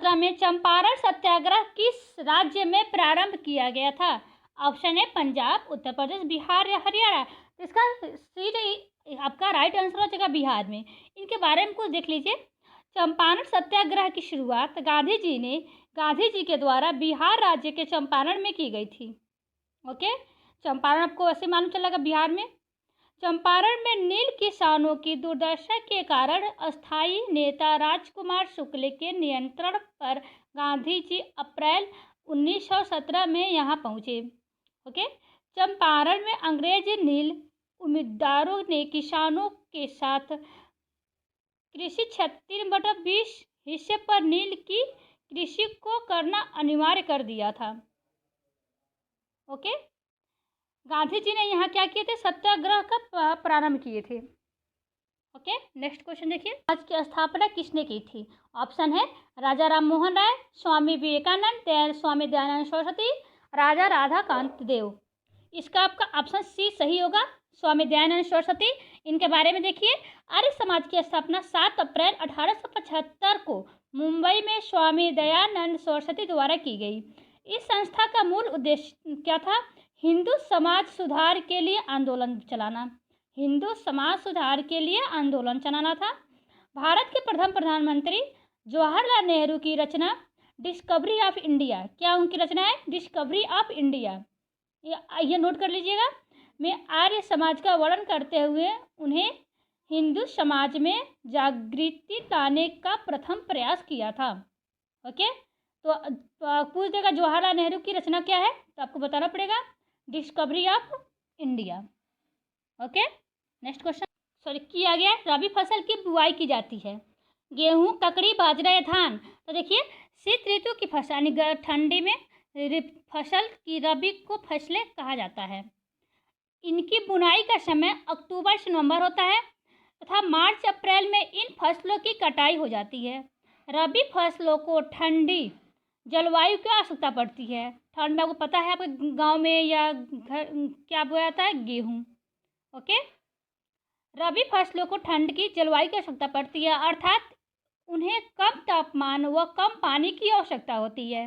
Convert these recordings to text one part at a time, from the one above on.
1917 में चंपारण सत्याग्रह किस राज्य में प्रारंभ किया गया था? ऑप्शन है पंजाब, उत्तर प्रदेश, बिहार या हरियाणा। तो इसका सीधे आपका राइट आंसर हो जाएगा बिहार में। इनके बारे में कुछ देख लीजिए। चंपारण सत्याग्रह की शुरुआत गांधी जी के द्वारा बिहार राज्य के चंपारण में की गई थी। ओके, चंपारण आपको वैसे मालूम चलेगा बिहार में। चंपारण में नील किसानों की दुर्दशा के कारण अस्थायी नेता राजकुमार शुक्ल के नियंत्रण पर गांधी जी अप्रैल 1917 में यहाँ पहुँचे। ओके, चंपारण में अंग्रेज नील उम्मीदवारों ने किसानों के साथ कृषि क्षेत्र 3/20 हिस्से पर नील की कृषि को करना अनिवार्य कर दिया था। ओके, गांधी जी ने यहाँ क्या किए थे? सत्याग्रह का प्रारंभ किए थे। ओके, नेक्स्ट क्वेश्चन देखिए। समाज की स्थापना किसने की थी? ऑप्शन है राजा राम मोहन राय, स्वामी विवेकानंद, स्वामी दयानंद सरस्वती, राजा राधाकांत देव। इसका आपका ऑप्शन सी सही होगा, स्वामी दयानंद सरस्वती। इनके बारे में देखिए। आर्य समाज की स्थापना 7 अप्रैल 1875 को मुंबई में स्वामी दयानंद सरस्वती द्वारा की गई। इस संस्था का मूल उद्देश्य क्या था? हिंदू समाज सुधार के लिए आंदोलन चलाना। हिंदू समाज सुधार के लिए आंदोलन चलाना था। भारत के प्रथम प्रधानमंत्री जवाहरलाल नेहरू की रचना डिस्कवरी ऑफ इंडिया। क्या उनकी रचना है? Discovery of India. ये नोट कर लीजिएगा। में आर्य समाज का वर्णन करते हुए उन्हें हिंदू समाज में जागृति लाने का प्रथम प्रयास किया था। ओके, तो पूछ देगा जवाहरलाल नेहरू की रचना क्या है, तो आपको बताना पड़ेगा discovery of India. Okay, next question. किया गया रबी फसल की बुआई की जाती है। गेहूं, ककड़ी, बाजरा या धान। तो देखिए, शीत ऋतु की फसल यानी ठंडी में फसल की रबी को फसलें कहा जाता है। इनकी बुनाई का समय अक्टूबर से नवंबर होता है तथा मार्च अप्रैल में इन फसलों की कटाई हो जाती है। रबी फसलों को ठंडी जलवायु की आवश्यकता पड़ती है। ठंड में आपको पता है आपके गांव में या घर क्या बोया जाता है? गेहूं। ओके, रबी फसलों को ठंड की जलवायु की आवश्यकता पड़ती है, अर्थात उन्हें कम तापमान व कम पानी की आवश्यकता होती है।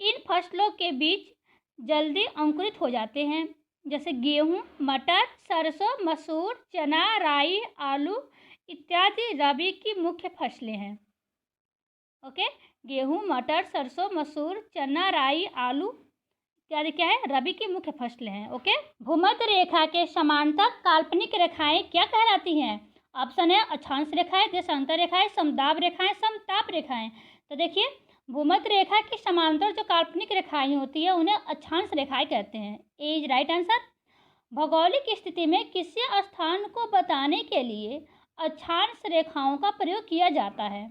इन फसलों के बीज जल्दी अंकुरित हो जाते हैं, जैसे गेहूं, मटर, सरसों, मसूर, चना, राई, आलू इत्यादि रबी की मुख्य फसलें हैं। ओके, गेहूं, मटर, सरसों, मसूर, चना, राई, आलू इत्यादि क्या है? रबी की मुख्य फसलें हैं। ओके, भूमध्य रेखा के समांतर काल्पनिक रेखाएं क्या कहलाती हैं? ऑप्शन है अक्षांश रेखाएं, देशांतर रेखाएं, समदाब रेखाएं, समताप रेखाएं। तो देखिए, भूमध्य रेखा के समांतर जो काल्पनिक रेखाएं होती है उन्हें अक्षांश रेखाएं कहते हैं। ए इज राइट आंसर। भौगोलिक स्थिति में किसी स्थान को बताने के लिए अक्षांश रेखाओं का प्रयोग किया जाता है।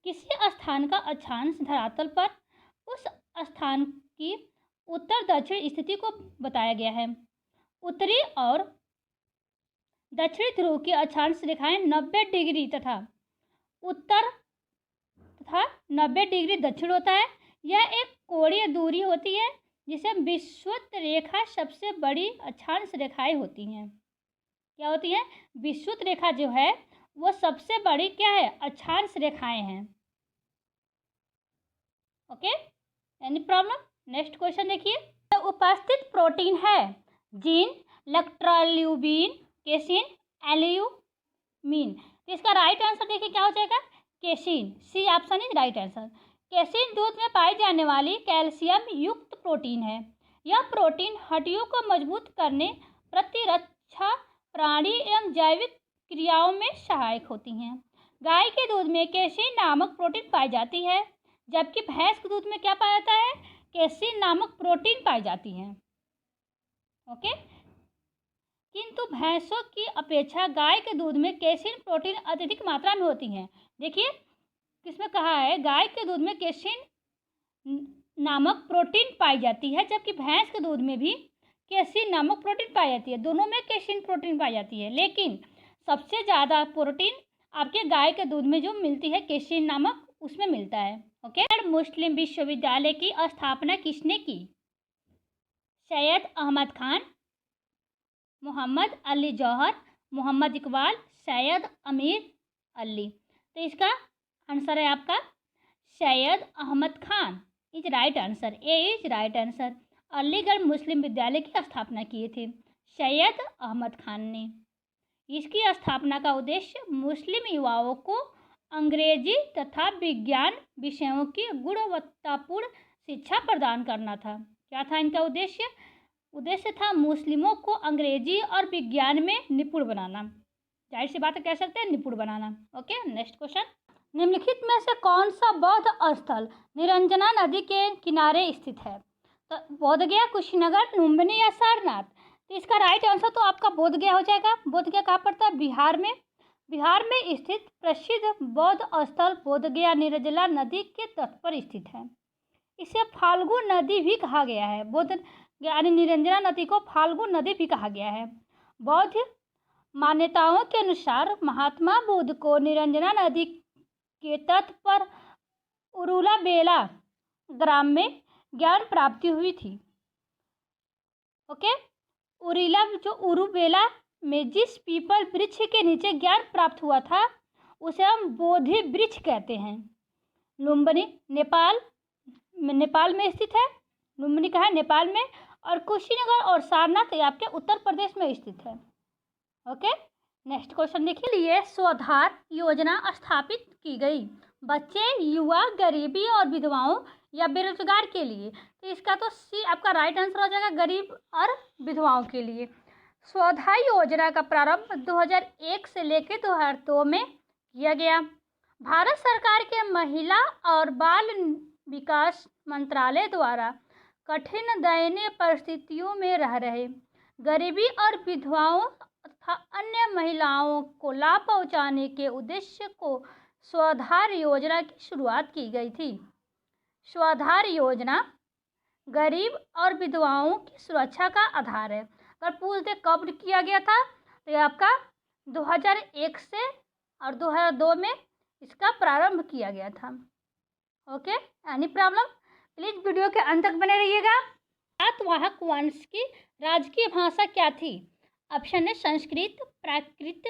किसी स्थान का अक्षांश धरातल पर उस स्थान की उत्तर दक्षिण स्थिति को बताया गया है। उत्तरी और दक्षिणी ध्रुव की अक्षांश रेखाएं 90 डिग्री तथा उत्तर तथा 90 डिग्री दक्षिण होता है। यह एक कोणीय दूरी होती है जिसे विषुवत रेखा सबसे बड़ी अक्षांश रेखाएं होती हैं। क्या होती हैं? विषुवत रेखा जो है वो सबसे बड़ी क्या है? अक्षांश रेखाएं हैं। Okay, any problem? Next question देखिए। उपस्थित प्रोटीन है जीन, लेक्ट्रोल्यूबिन, केसिन, एल्यूमिन। तो इसका राइट आंसर देखिए क्या हो जाएगा? Casein. C option is right answer. Casein दूध में पाई जाने वाली कैल्शियम युक्त प्रोटीन है। यह प्रोटीन हड्डियों को मजबूत करने, प्रतिरक्षा प्राणी एवं जैविक क्रियाओं में सहायक होती हैं। गाय के दूध में केसिन नामक प्रोटीन पाई जाती है, जबकि भैंस के दूध में क्या पाया जाता है? केसिन नामक प्रोटीन पाई जाती है। ओके, किंतु भैंसों की अपेक्षा गाय के दूध में केसिन प्रोटीन अत्यधिक मात्रा में होती हैं। देखिए, किसमें कहा है? गाय के दूध में केसिन नामक प्रोटीन पाई जाती है, जबकि भैंस के दूध में भी केसिन नामक प्रोटीन पाई जाती है। दोनों में केसिन प्रोटीन पाई जाती है, लेकिन सबसे ज़्यादा प्रोटीन आपके गाय के दूध में जो मिलती है केसिन नामक, उसमें मिलता है। ओके, मुस्लिम विश्वविद्यालय की स्थापना किसने की? सैयद अहमद खान, मोहम्मद अली जौहर, मोहम्मद इकबाल, सैयद अमीर अली। तो इसका आंसर है आपका Syed Ahmed Khan is right answer, A is right answer. Aligarh Muslim विद्यालय की स्थापना किए थे सैयद अहमद खान ने। इसकी स्थापना का उद्देश्य मुस्लिम युवाओं को अंग्रेजी तथा विज्ञान विषयों की गुणवत्तापूर्ण शिक्षा प्रदान करना था। क्या था इनका उद्देश्य? उद्देश्य था मुस्लिमों को अंग्रेजी और विज्ञान में निपुण बनाना। जाहिर सी बात है, कह सकते हैं निपुण बनाना। Okay, next question. निम्नलिखित में से कौन सा बौद्ध स्थल निरंजना नदी के किनारे स्थित है? तो बोध गया, कुशीनगर, लुम्बिनी या सारनाथ? तो इसका राइट आंसर तो आपका बोध गया हो जाएगा। बोध गया कहाँ पड़ता है? बिहार में। बिहार में स्थित प्रसिद्ध बौद्ध स्थल बोध गया निर्जला नदी के तट पर स्थित है। इसे फाल्गु नदी भी कहा गया है। बोध यानी निरंजना नदी को फाल्गु नदी भी कहा गया है। बौद्ध मान्यताओं के अनुसार महात्मा बुद्ध को निरंजना नदी के तट पर उरुला बेला ग्राम में ज्ञान प्राप्ति हुई थी। ओके, उरीला जो उरुबेला में जिस पीपल वृक्ष के नीचे ज्ञान प्राप्त हुआ था उसे हम बोधि वृक्ष कहते हैं। लुम्बिनी नेपाल में स्थित है। लुम्बिनी कहाँ है? नेपाल में। और कुशीनगर और सारनाथ आपके उत्तर प्रदेश में स्थित है। ओके, नेक्स्ट क्वेश्चन देखिए। लिए स्वधार योजना स्थापित की गई बच्चे, युवा, गरीबी और विधवाओं या बेरोजगार के लिए? तो इसका तो सी आपका राइट आंसर हो जाएगा, गरीब और विधवाओं के लिए। स्वधा योजना का प्रारंभ 2001 से लेकर 2002 में किया गया। भारत सरकार के महिला और बाल विकास मंत्रालय द्वारा कठिन दयनीय परिस्थितियों में रह रहे गरीबी और विधवाओं तथा अन्य महिलाओं को लाभ पहुंचाने के उद्देश्य को स्वधार योजना की शुरुआत की गई थी। स्वधार योजना गरीब और विधवाओं की सुरक्षा का आधार है। अगर पूछ दे कब किया गया था तो ये आपका 2001 से और 2002 में इसका प्रारंभ किया गया था। Okay, any problem? Please video के अंत तक बने रहिएगा। सातवाहक वंश की राजकीय भाषा क्या थी? ऑप्शन है संस्कृत, प्राकृत,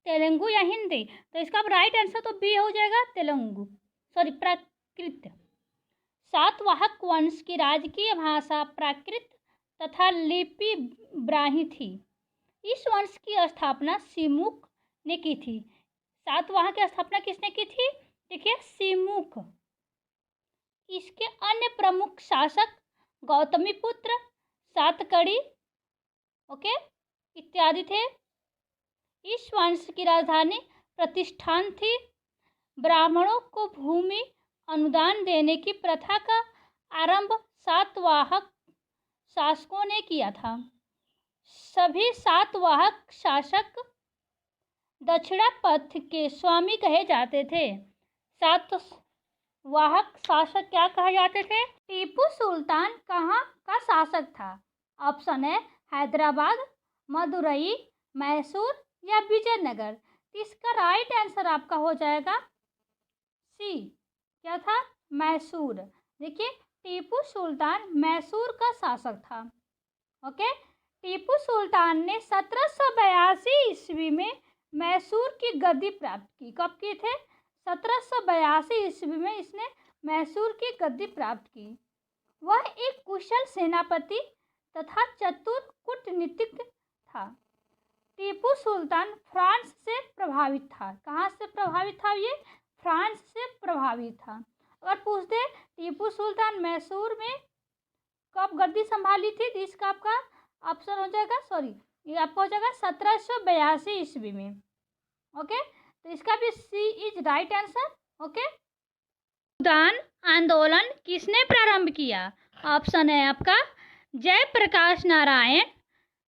तेलुगु या हिंदी। तो इसका राइट आंसर तो बी हो जाएगा, तेलुगु, सॉरी प्राकृत। सातवाहक वंश की राजकीय भाषा प्राकृत तथा लिपि ब्राह्मी थी। इस वंश की स्थापना सिमुक ने की थी। सातवाहक की स्थापना किसने की थी? देखिए, सिमुक। इसके अन्य प्रमुख शासक गौतमीपुत्र, सातकड़ी, ओके, इत्यादि थे। इस वंश की राजधानी प्रतिष्ठान थी। ब्राह्मणों को भूमि अनुदान देने की प्रथा का आरंभ सातवाहक शासकों ने किया था। सभी सातवाहक शासक दक्षिणापथ के स्वामी कहे जाते थे। सातवाहक शासक क्या कहे जाते थे? टीपू सुल्तान कहाँ का शासक था? ऑप्शन है हैदराबाद, मदुरई, मैसूर या विजयनगर। इसका राइट आंसर आपका हो जाएगा सी, क्या था? मैसूर। देखिए, टीपू सुल्तान मैसूर का शासक था। ओके, टीपू सुल्तान ने 1782 ईस्वी में मैसूर की गद्दी प्राप्त की। कब की थे? 1782 ईस्वी में इसने मैसूर की गद्दी प्राप्त की। वह एक कुशल सेनापति तथा चतुर कूटनीतिज्ञ था। टीपू सुल्तान फ्रांस से प्रभावित था। कहाँ से प्रभावित था? ये फ्रांस से प्रभावित था। अगर पूछ दे टीपू सुल्तान मैसूर में कब गद्दी संभाली थी तो इसका आपका ऑप्शन हो जाएगा, सॉरी ये आपका हो जाएगा 1782 ईस्वी में। ओके, तो इसका भी सी इज राइट आंसर। ओके, भूदान आंदोलन किसने प्रारंभ किया? ऑप्शन है आपका जयप्रकाश नारायण,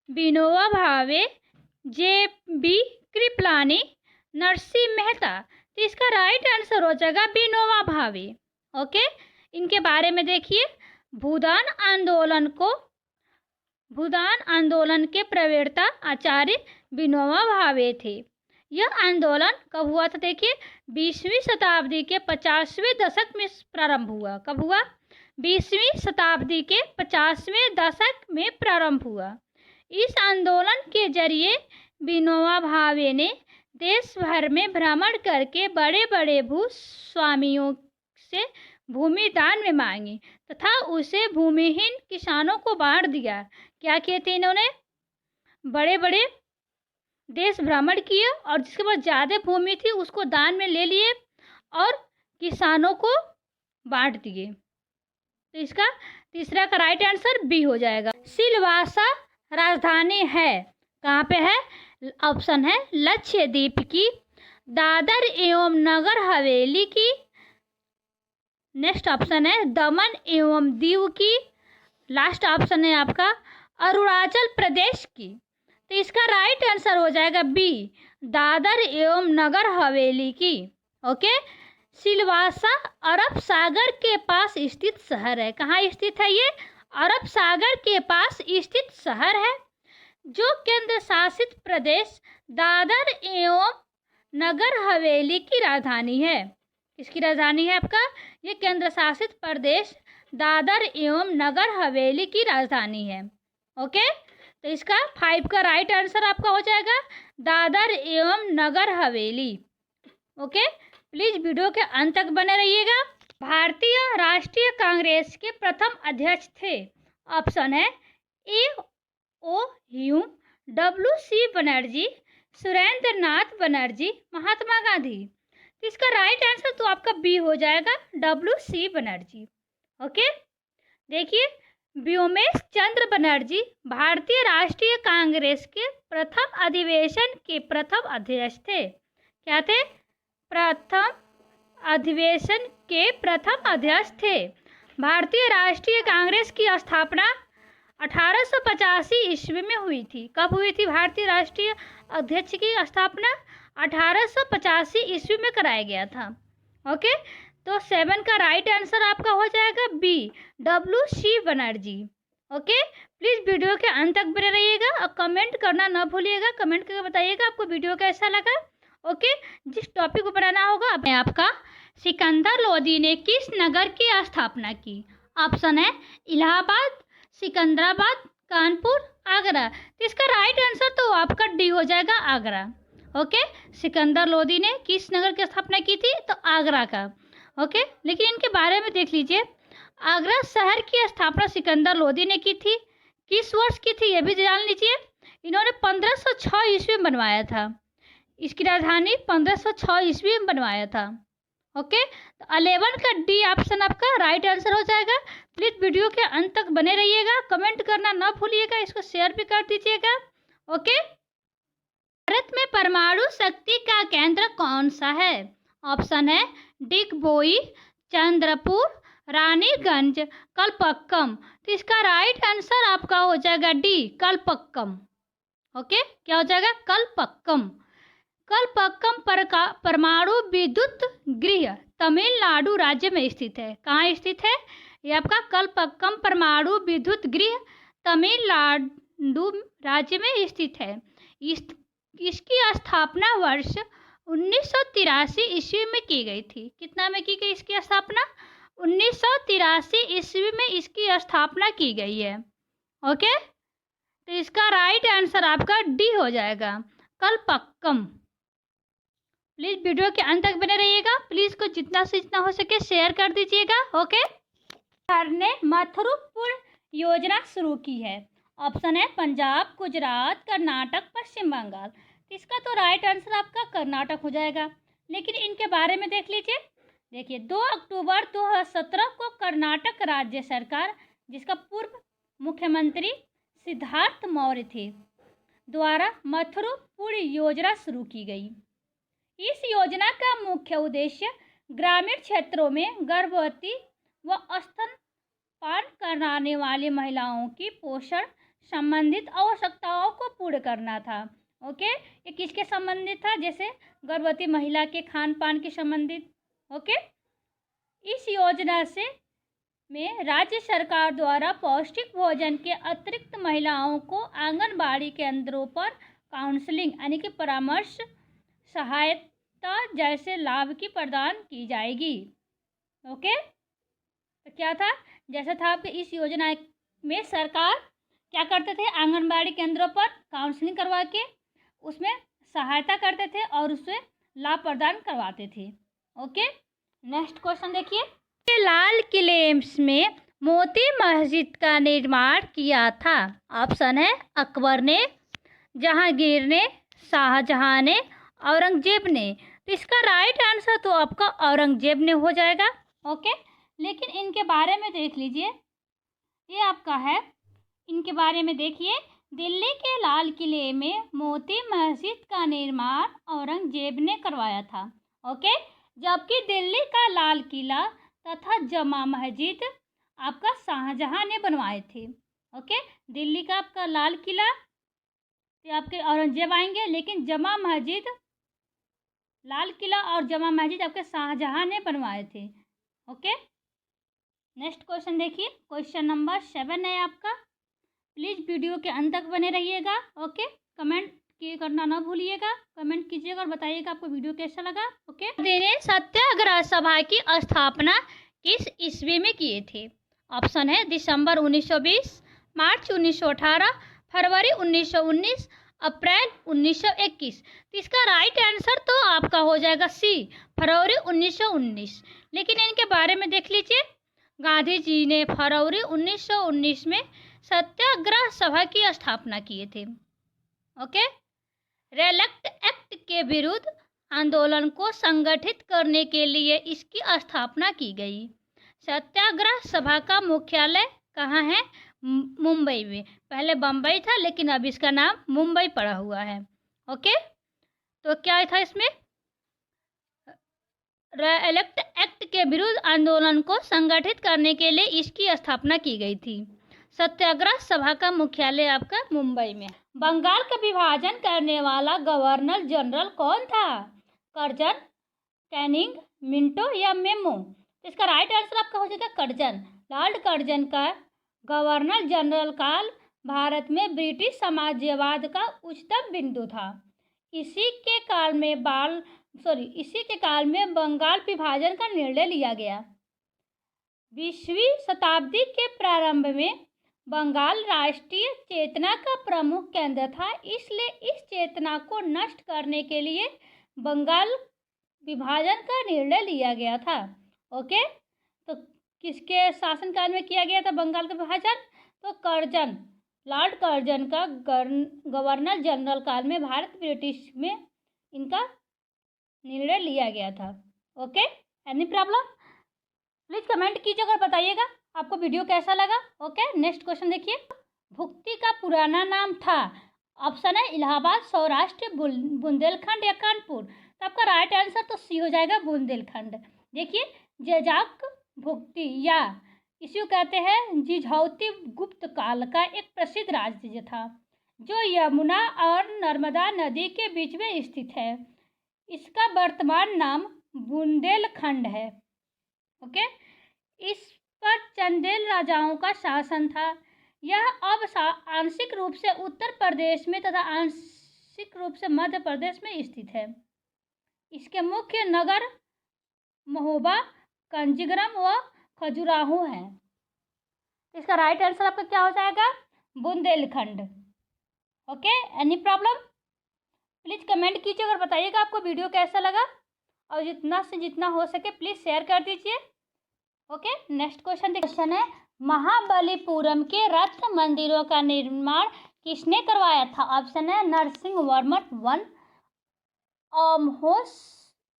विनोबा भावे, जे.बी. कृपलानी, नरसिंह मेहता। तो इसका राइट आंसर हो जाएगा विनोबा भावे। ओके, इनके बारे में देखिए। भूदान आंदोलन के प्रवक्ता आचार्य विनोबा भावे थे। यह आंदोलन कब हुआ था? देखिए, 20वीं शताब्दी के 50वें दशक में प्रारंभ हुआ। कब हुआ? 20वीं शताब्दी के 50वें दशक में प्रारंभ हुआ। इस आंदोलन के जरिए विनोबा भावे ने देश भर में भ्रमण करके बड़े बड़े भूस्वामियों से भूमि दान में मांगी तथा उसे भूमिहीन किसानों को बांट दिया। क्या किए थे इन्होंने? बड़े बड़े देश भ्रमण किए और जिसके पास ज़्यादा भूमि थी उसको दान में ले लिए और किसानों को बांट दिए। तो इसका तीसरा का राइट आंसर बी हो जाएगा। सिलवासा राजधानी है, कहाँ पे है? ऑप्शन है लक्षद्वीप की, दादर एवं नगर हवेली की, नेक्स्ट ऑप्शन है दमन एवं दीव की, लास्ट ऑप्शन है आपका अरुणाचल प्रदेश की। तो इसका राइट आंसर हो जाएगा बी, दादर एवं नगर हवेली की। ओके, सिलवासा अरब सागर के पास स्थित शहर है। कहाँ स्थित है ये? अरब सागर के पास स्थित शहर है, जो केंद्र शासित प्रदेश दादर एवं नगर हवेली की राजधानी है। किसकी राजधानी है आपका? ये केंद्र शासित प्रदेश दादर एवं नगर हवेली की राजधानी है। ओके, तो इसका 5 का राइट आंसर आपका हो जाएगा दादर एवं Nagar Haveli. Okay, please video के अंत तक बने रहिएगा। भारतीय राष्ट्रीय कांग्रेस के प्रथम अध्यक्ष थे। ऑप्शन है ए ओ ह्यू, WC बनर्जी, सुरेंद्र नाथ बनर्जी, महात्मा गांधी। तो इसका राइट आंसर तो आपका बी हो जाएगा, WC बनर्जी। ओके, देखिए व्योमेश चंद्र बनर्जी भारतीय राष्ट्रीय कांग्रेस के प्रथम अधिवेशन के प्रथम अध्यक्ष थे। क्या थे? प्रथम अधिवेशन के प्रथम अध्यक्ष थे। भारतीय राष्ट्रीय कांग्रेस की स्थापना 1885 ईस्वी में हुई थी। कब हुई थी भारतीय राष्ट्रीय अध्यक्ष की स्थापना? 1885 ईस्वी में कराया गया था। ओके, तो 7 का राइट आंसर आपका हो जाएगा B, WC Banerjee. Okay, please video के अंत तक बने रहिएगा और कमेंट करना ना भूलिएगा। कमेंट करके बताइएगा आपको वीडियो कैसा लगा। ओके, जिस टॉपिक को बनाना होगा आपका सिकंदर लोदी ने किस नगर की स्थापना की? ऑप्शन है इलाहाबाद, सिकंदराबाद, कानपुर, आगरा। तो इसका राइट आंसर तो आपका डी हो जाएगा, आगरा। ओके, सिकंदर लोदी ने किस नगर की स्थापना की थी? तो आगरा का। ओके, लेकिन इनके बारे में देख लीजिए। आगरा शहर की स्थापना सिकंदर लोदी ने की थी। किस वर्ष की थी ये भी जान लीजिए। इन्होंने 1506 ईस्वी में बनवाया था। इसकी राजधानी 1506 ईस्वी में बनवाया था। ओके, तो 11 का डी ऑप्शन आपका राइट आंसर हो जाएगा। प्लीज़ वीडियो के अंत तक बने रहिएगा, कमेंट करना ना भूलिएगा, इसको शेयर भी कर दीजिएगा। ओके, भारत में परमाणु शक्ति का केंद्र कौन सा है? ऑप्शन है डिगबोई, चंद्रपुर, रानीगंज, कलपक्कम। तो इसका राइट आंसर आपका हो जाएगा डी, कलपक्कम। ओके, क्या हो जाएगा? कलपक्कम। कलपक्कम परमाणु विद्युत गृह तमिलनाडु राज्य में स्थित है। कहाँ स्थित है? ये आपका कलपक्कम परमाणु विद्युत गृह तमिलनाडु राज्य में स्थित है। इसकी स्थापना वर्ष 1983 ईस्वी में की गई थी। कितना में की गई इसकी स्थापना? 1983 ईस्वी में इसकी स्थापना की गई है। ओके, तो इसका राइट आंसर आपका डी हो जाएगा, कलपक्कम। प्लीज़ वीडियो के अंत तक बने रहिएगा। प्लीज़ को जितना से जितना हो सके शेयर कर दीजिएगा। ओके, सरकार ने मथुरुपुर योजना शुरू की है। ऑप्शन है पंजाब, गुजरात, कर्नाटक, पश्चिम बंगाल। इसका तो राइट आंसर आपका कर्नाटक हो जाएगा। लेकिन इनके बारे में देख लीजिए। देखिए 2 अक्टूबर 2017 को कर्नाटक राज्य सरकार, जिसका पूर्व मुख्यमंत्री सिद्धार्थ मौर्य थे, द्वारा मथुरुपुर योजना शुरू की गई। इस योजना का मुख्य उद्देश्य ग्रामीण क्षेत्रों में गर्भवती व स्तनपान कराने वाली महिलाओं की पोषण संबंधित आवश्यकताओं को पूर्ण करना था। ओके, ये किसके संबंधित था? जैसे गर्भवती महिला के खान पान के संबंधित। ओके, इस योजना से में राज्य सरकार द्वारा पौष्टिक भोजन के अतिरिक्त महिलाओं को आंगनबाड़ी केंद्रों पर काउंसलिंग यानी कि परामर्श, सहायता जैसे लाभ की प्रदान की जाएगी। ओके, तो क्या था? जैसा था आपके इस योजना में सरकार क्या करते थे? आंगनबाड़ी केंद्रों पर काउंसलिंग करवा के उसमें सहायता करते थे और उससे लाभ प्रदान करवाते थे। ओके, नेक्स्ट क्वेश्चन देखिए। के लाल किले में मोती मस्जिद का निर्माण किया था? ऑप्शन है अकबर ने, जहांगीर ने, शाहजहां ने, औरंगजेब ने। तो इसका राइट आंसर तो आपका औरंगजेब ने हो जाएगा। ओके, लेकिन इनके बारे में देख लीजिए, ये आपका है, इनके बारे में देखिए। दिल्ली के लाल किले में मोती मस्जिद का निर्माण औरंगजेब ने करवाया था। ओके, जबकि दिल्ली का लाल किला तथा जमा मस्जिद आपका शाहजहां ने बनवाए थे। ओके, दिल्ली का आपका लाल किला तो आपके औरंगजेब आएंगे, लेकिन जमा मस्जिद, लाल किला और जमा मस्जिद आपके शाहजहां ने बनवाए थे। ओके, नेक्स्ट क्वेश्चन देखिए, क्वेश्चन नंबर 7 है आपका। प्लीज़ वीडियो के अंत तक बने रहिएगा। ओके, कमेंट करना ना भूलिएगा, कमेंट कीजिएगा और बताइएगा आपको वीडियो कैसा लगा। ओके, सत्याग्रह सभा की स्थापना किस ईस्वी में किए थे? ऑप्शन है दिसंबर 1920, मार्च 1918, फरवरी 1919, अप्रैल 1921। तो इसका राइट आंसर तो आपका हो जाएगा सी, फरवरी 1919। लेकिन इनके बारे में देख लीजिए, गांधी जी ने फरवरी 1919 में सत्याग्रह सभा की स्थापना किए थे। ओके, रेलक्ट एक्ट के विरुद्ध आंदोलन को संगठित करने के लिए इसकी स्थापना की गई। सत्याग्रह सभा का मुख्यालय कहाँ है? मुंबई में। पहले बम्बई था, लेकिन अब इसका नाम मुंबई पड़ा हुआ है। ओके, तो क्या था इसमें? रेलक्ट एक्ट के विरुद्ध आंदोलन को संगठित करने के लिए इसकी स्थापना की गई थी। सत्याग्रह सभा का मुख्यालय आपका मुंबई में। बंगाल का विभाजन करने वाला गवर्नर जनरल कौन था? कर्जन, कैनिंग, मिंटो या मेमो? इसका राइट आंसर आपका हो जाएगा कर्जन। लॉर्ड कर्जन का गवर्नर जनरल काल भारत में ब्रिटिश साम्राज्यवाद का उच्चतम बिंदु था। इसी के काल में बंगाल विभाजन का निर्णय लिया गया। 20वीं शताब्दी के प्रारंभ में बंगाल राष्ट्रीय चेतना का प्रमुख केंद्र था, इसलिए इस चेतना को नष्ट करने के लिए बंगाल विभाजन का निर्णय लिया गया था। ओके, तो किसके शासनकाल में किया गया था बंगाल का विभाजन? तो कर्जन, लॉर्ड कर्जन का गवर्नर जनरल काल में भारत ब्रिटिश में इनका निर्णय लिया गया था। Okay, any problem? Please comment कीजिएगा और बताइएगा आपको वीडियो कैसा लगा। ओके, नेक्स्ट क्वेश्चन देखिए, भुक्ति का पुराना नाम था? ऑप्शन है इलाहाबाद, सौराष्ट्र, बुंदेलखंड या कानपुर। तो आपका राइट आंसर तो सी हो जाएगा, बुंदेलखंड। देखिए, जजाक भुक्ति या इसे कहते हैं जिझौती गुप्त काल का एक प्रसिद्ध राज्य था, जो यमुना और नर्मदा नदी के बीच में स्थित है। इसका वर्तमान नाम बुंदेलखंड है। ओके, इस पर चंदेल राजाओं का शासन था। यह अब आंशिक रूप से उत्तर प्रदेश में तथा आंशिक रूप से मध्य प्रदेश में स्थित है। इसके मुख्य नगर महोबा, कंजीग्राम व खजुराहो हैं। इसका राइट आंसर आपका क्या हो जाएगा? Bundelkhand. Okay, any problem? Please comment कीजिए और बताइएगा आपको वीडियो कैसा लगा, और जितना से जितना हो सके प्लीज़ शेयर कर दीजिए। ओके, नेक्स्ट क्वेश्चन है, महाबलीपुरम के रथ मंदिरों का निर्माण किसने करवाया था? ऑप्शन है नरसिंह वर्मन 1,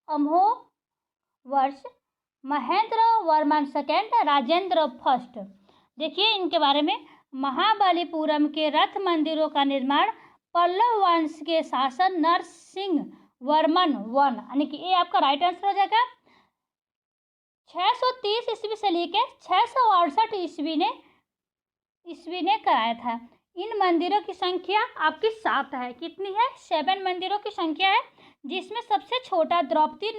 अम्होवर्ष, महेंद्र वर्मन 2, राजेंद्र फर्स्ट। देखिए इनके बारे में, महाबलीपुरम के रथ मंदिरों का निर्माण पल्लव वंश के शासक नरसिंह वर्मन 1, यानी कि ये आपका राइट आंसर हो जाएगा। 630 ईस्वी से लेकर 668 ईस्वी ने कराया था। इन मंदिरों की संख्या आपकी 7 है। कितनी है? 7 मंदिरों की संख्या है, जिसमें सबसे छोटा द्रौपदी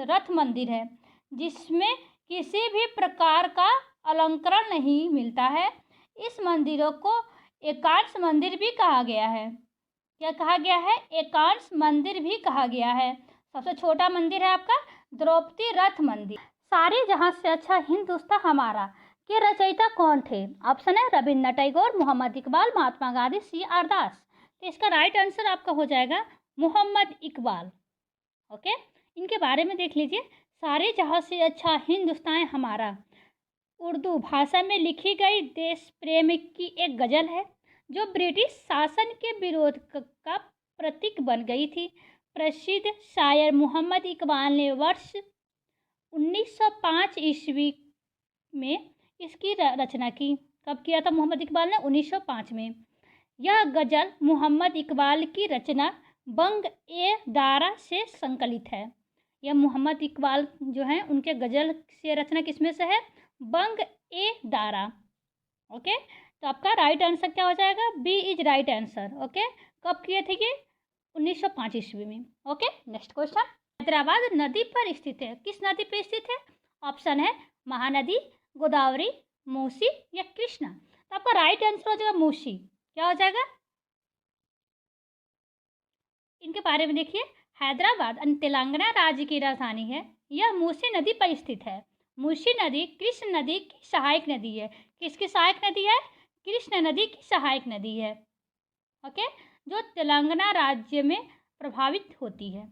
रथ मंदिर है, जिसमें किसी भी प्रकार का अलंकरण नहीं मिलता है। इस मंदिरों को एकांश मंदिर भी कहा गया है। क्या कहा गया है? एकांश मंदिर भी कहा गया है। सबसे छोटा मंदिर है आपका द्रौपदी रथ मंदिर। सारे जहां से अच्छा हिंदुस्तान हमारा के रचयिता कौन थे? ऑप्शन है रविन्द्रनाथ टैगोर, मोहम्मद इकबाल, महात्मा गांधी, C.R. दास। तो इसका राइट आंसर आपका हो जाएगा मोहम्मद इकबाल। ओके, इनके बारे में देख लीजिए, सारे जहां से अच्छा हिंदुस्तान हमारा, उर्दू भाषा में लिखी गई देश प्रेम की एक गज़ल है जो ब्रिटिश शासन के विरोध का प्रतीक बन गई थी। प्रसिद्ध शायर मोहम्मद इकबाल ने वर्ष 1905 ईस्वी में इसकी रचना की। कब किया था मोहम्मद इकबाल ने? 1905 में। यह गज़ल मोहम्मद इकबाल की रचना बंग ए दारा से संकलित है। यह मोहम्मद इकबाल जो हैं उनके गज़ल से रचना किसमें से है? बंग ए दारा। ओके, तो आपका राइट आंसर क्या हो जाएगा? B is right answer. Okay, कब किए थे ये? 1905 ईस्वी में। Okay, next question. हैदराबाद नदी पर स्थित है। किस नदी पर स्थित है? ऑप्शन है महानदी, गोदावरी, मूसी या कृष्णा। तो आपका राइट आंसर हो जाएगा मूसी। क्या हो जाएगा? इनके बारे में देखिए। हैदराबाद तेलंगाना राज्य की राजधानी है। यह मूसी नदी पर स्थित है। मूसी नदी कृष्ण नदी की सहायक नदी है। किसकी सहायक नदी है? कृष्ण नदी की सहायक नदी है। ओके, जो तेलंगाना राज्य में प्रभावित होती है।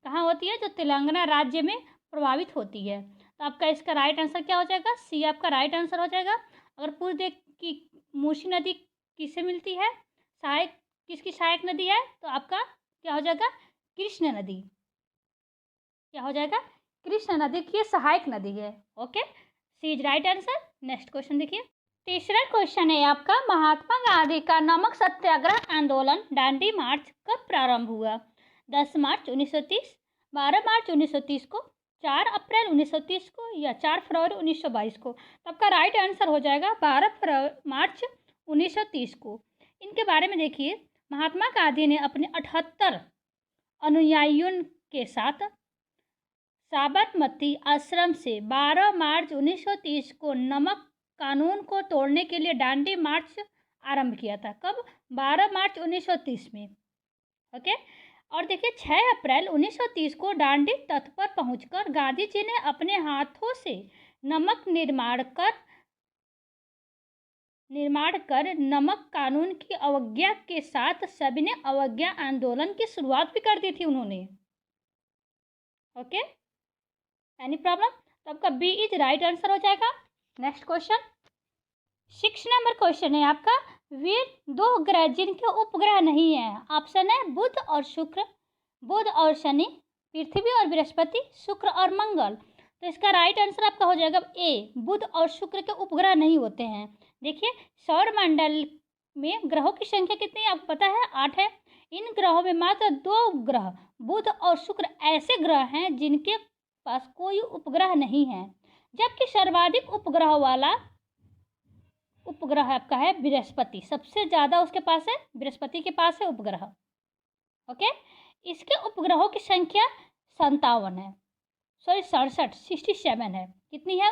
कहाँ होती है? जो तेलंगाना राज्य में प्रभावित होती है। तो आपका इसका राइट आंसर क्या हो जाएगा? सी आपका राइट आंसर हो जाएगा। अगर पूछ दे कि मूसी नदी किससे मिलती है, सहायक किसकी सहायक नदी है, तो आपका क्या हो जाएगा? कृष्ण नदी। क्या हो जाएगा? कृष्ण नदी की सहायक नदी है। Okay, C is right answer. Next question देखिए। तीसरा क्वेश्चन है आपका, महात्मा गांधी का नमक सत्याग्रह आंदोलन दांडी मार्च कब प्रारंभ हुआ? 10 मार्च 1930, 12 मार्च 1930 को, 4 अप्रैल 1930 को या 4 फरवरी 1922 को। तो आपका राइट आंसर हो जाएगा 12 मार्च 1930 को। इनके बारे में देखिए। महात्मा गांधी ने अपने 78 अनुयायियों के साथ साबरमती आश्रम से 12 मार्च 1930 को नमक कानून को तोड़ने के लिए दांडी मार्च आरंभ किया था। कब? 12 मार्च 1930 में। ओके, और देखिए 6 अप्रैल 1930 को दांडी तट पर पहुंचकर गांधी जी ने अपने हाथों से नमक निर्माण कर नमक कानून की अवज्ञा के साथ सविनय अवज्ञा आंदोलन की शुरुआत भी कर दी थी उन्होंने। Okay, any problem? तो आपका बी इज राइट आंसर हो जाएगा। Next question. 6 नंबर क्वेश्चन है आपका, वे 2 ग्रह जिनके उपग्रह नहीं है। ऑप्शन है बुध और शुक्र, बुध और शनि, पृथ्वी और बृहस्पति, शुक्र और मंगल। तो इसका राइट आंसर आपका हो जाएगा ए, बुध और शुक्र के उपग्रह नहीं होते हैं। देखिए, सौर मंडल में ग्रहों की संख्या कितनी है आपको पता है? 8 है। इन ग्रहों में मात्र 2 ग्रह बुध और शुक्र ऐसे ग्रह हैं जिनके पास कोई उपग्रह नहीं है, जबकि सर्वाधिक उपग्रह वाला उपग्रह आपका है बृहस्पति। सबसे ज़्यादा उसके पास है, बृहस्पति के पास है उपग्रह। ओके, इसके उपग्रहों की संख्या 57 है, सॉरी 67 है। कितनी है?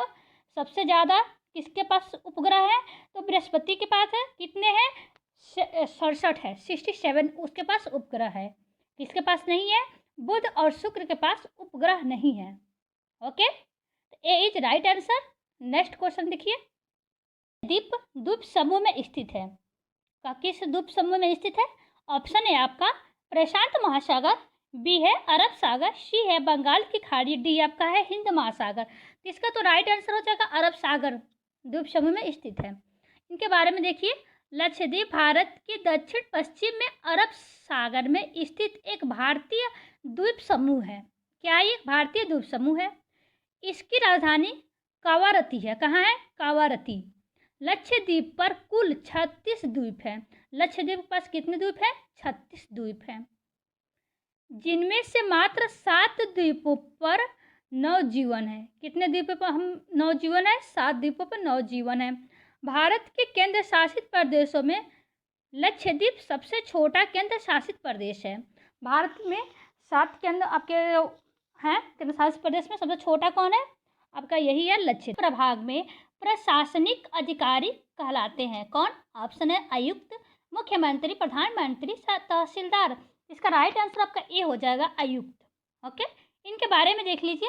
सबसे ज़्यादा किसके पास उपग्रह है? तो बृहस्पति के पास है। कितने हैं? 67 है, 67 उसके पास उपग्रह है। किसके पास नहीं है? बुध और शुक्र के पास उपग्रह नहीं है। Okay, A is right answer. Next question देखिए। द्वीप द्वीप समूह में स्थित है। किस द्वीप समूह में स्थित है? ऑप्शन है आपका प्रशांत महासागर, बी है अरब सागर, सी है बंगाल की खाड़ी, डी आपका है हिंद महासागर। इसका तो राइट आंसर हो जाएगा अरब सागर द्वीप समूह में स्थित है। इनके बारे में देखिए। लक्षद्वीप भारत के दक्षिण पश्चिम में अरब सागर में स्थित एक भारतीय द्वीप समूह है। क्या ये भारतीय द्वीप समूह है? इसकी राजधानी कावारती है। कहाँ है? कावारती। लक्षद्वीप पर कुल 36 द्वीप हैं। लक्षद्वीप के पास कितने द्वीप हैं? 36 द्वीप हैं, जिनमें से मात्र 7 द्वीपों पर नवजीवन है। कितने द्वीपों पर हम नवजीवन है? 7 द्वीपों पर नवजीवन है। भारत के केंद्र शासित प्रदेशों में लक्षद्वीप सबसे छोटा केंद्र शासित प्रदेश है। भारत में 7 केंद्र आपके हैं, केंद्र शासित प्रदेश में सबसे छोटा कौन है? आपका यही है लक्षद्वीप। प्रभाग में प्रशासनिक अधिकारी कहलाते हैं कौन? ऑप्शन है आयुक्त, मुख्यमंत्री, प्रधानमंत्री, तहसीलदार। इसका राइट आंसर आपका ए हो जाएगा आयुक्त। ओके, इनके बारे में देख लीजिए।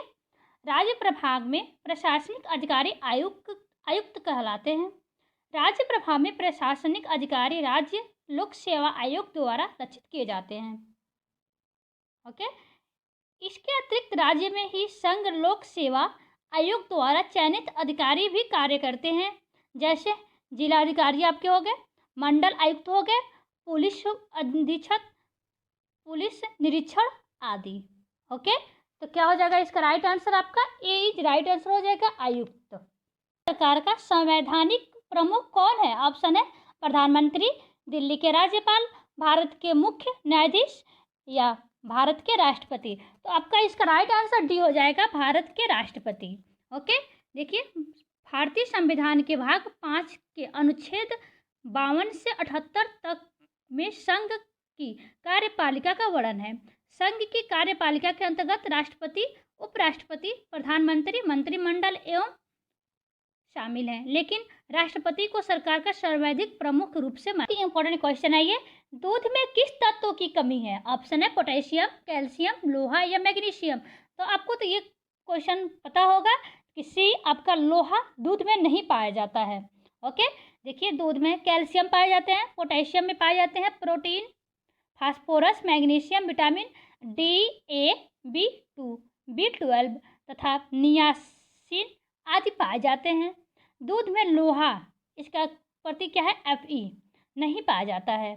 राज्य प्रभाग में प्रशासनिक अधिकारी आयुक्त कहलाते हैं। राज्य प्रभाग में प्रशासनिक अधिकारी राज्य लोक सेवा आयोग द्वारा लक्षित किए जाते हैं। ओके, इसके अतिरिक्त राज्य में ही संघ लोक सेवा आयुक्त द्वारा चयनित अधिकारी भी कार्य करते हैं, जैसे जिला अधिकारी आपके हो गए, मंडल आयुक्त हो गए, पुलिस अधीक्षक, पुलिस निरीक्षण आदि। ओके, तो क्या हो जाएगा इसका राइट आंसर? आपका ए इज राइट आंसर हो जाएगा, आयुक्त। सरकार का संवैधानिक प्रमुख कौन है? ऑप्शन है प्रधानमंत्री, दिल्ली के राज्यपाल, भारत के मुख्य न्यायाधीश या भारत के राष्ट्रपति। तो आपका इसका राइट आंसर डी हो जाएगा, भारत के राष्ट्रपति। ओके, देखिए भारतीय संविधान के भाग 5 के अनुच्छेद 52 से 78 तक में संघ की कार्यपालिका का वर्णन है। संघ की कार्यपालिका के अंतर्गत राष्ट्रपति, उपराष्ट्रपति, प्रधानमंत्री, मंत्रिमंडल एवं शामिल हैं, लेकिन राष्ट्रपति को सरकार का सर्वाधिक प्रमुख रूप से इंपॉर्टेंट क्वेश्चन है ये। दूध में किस तत्वों की कमी है? ऑप्शन है पोटेशियम, कैल्शियम, लोहा या मैग्नीशियम। तो आपको तो ये क्वेश्चन पता होगा कि सी आपका लोहा दूध में नहीं पाया जाता है। ओके, देखिए दूध में कैल्शियम पाए जाते हैं, पोटेशियम में पाए जाते हैं protein, phosphorus, magnesium, vitamin D, A, B2, B12 तथा नियासिन आदि पाए जाते हैं। दूध में लोहा, इसका प्रतीक क्या है? Fe, नहीं पाया जाता है।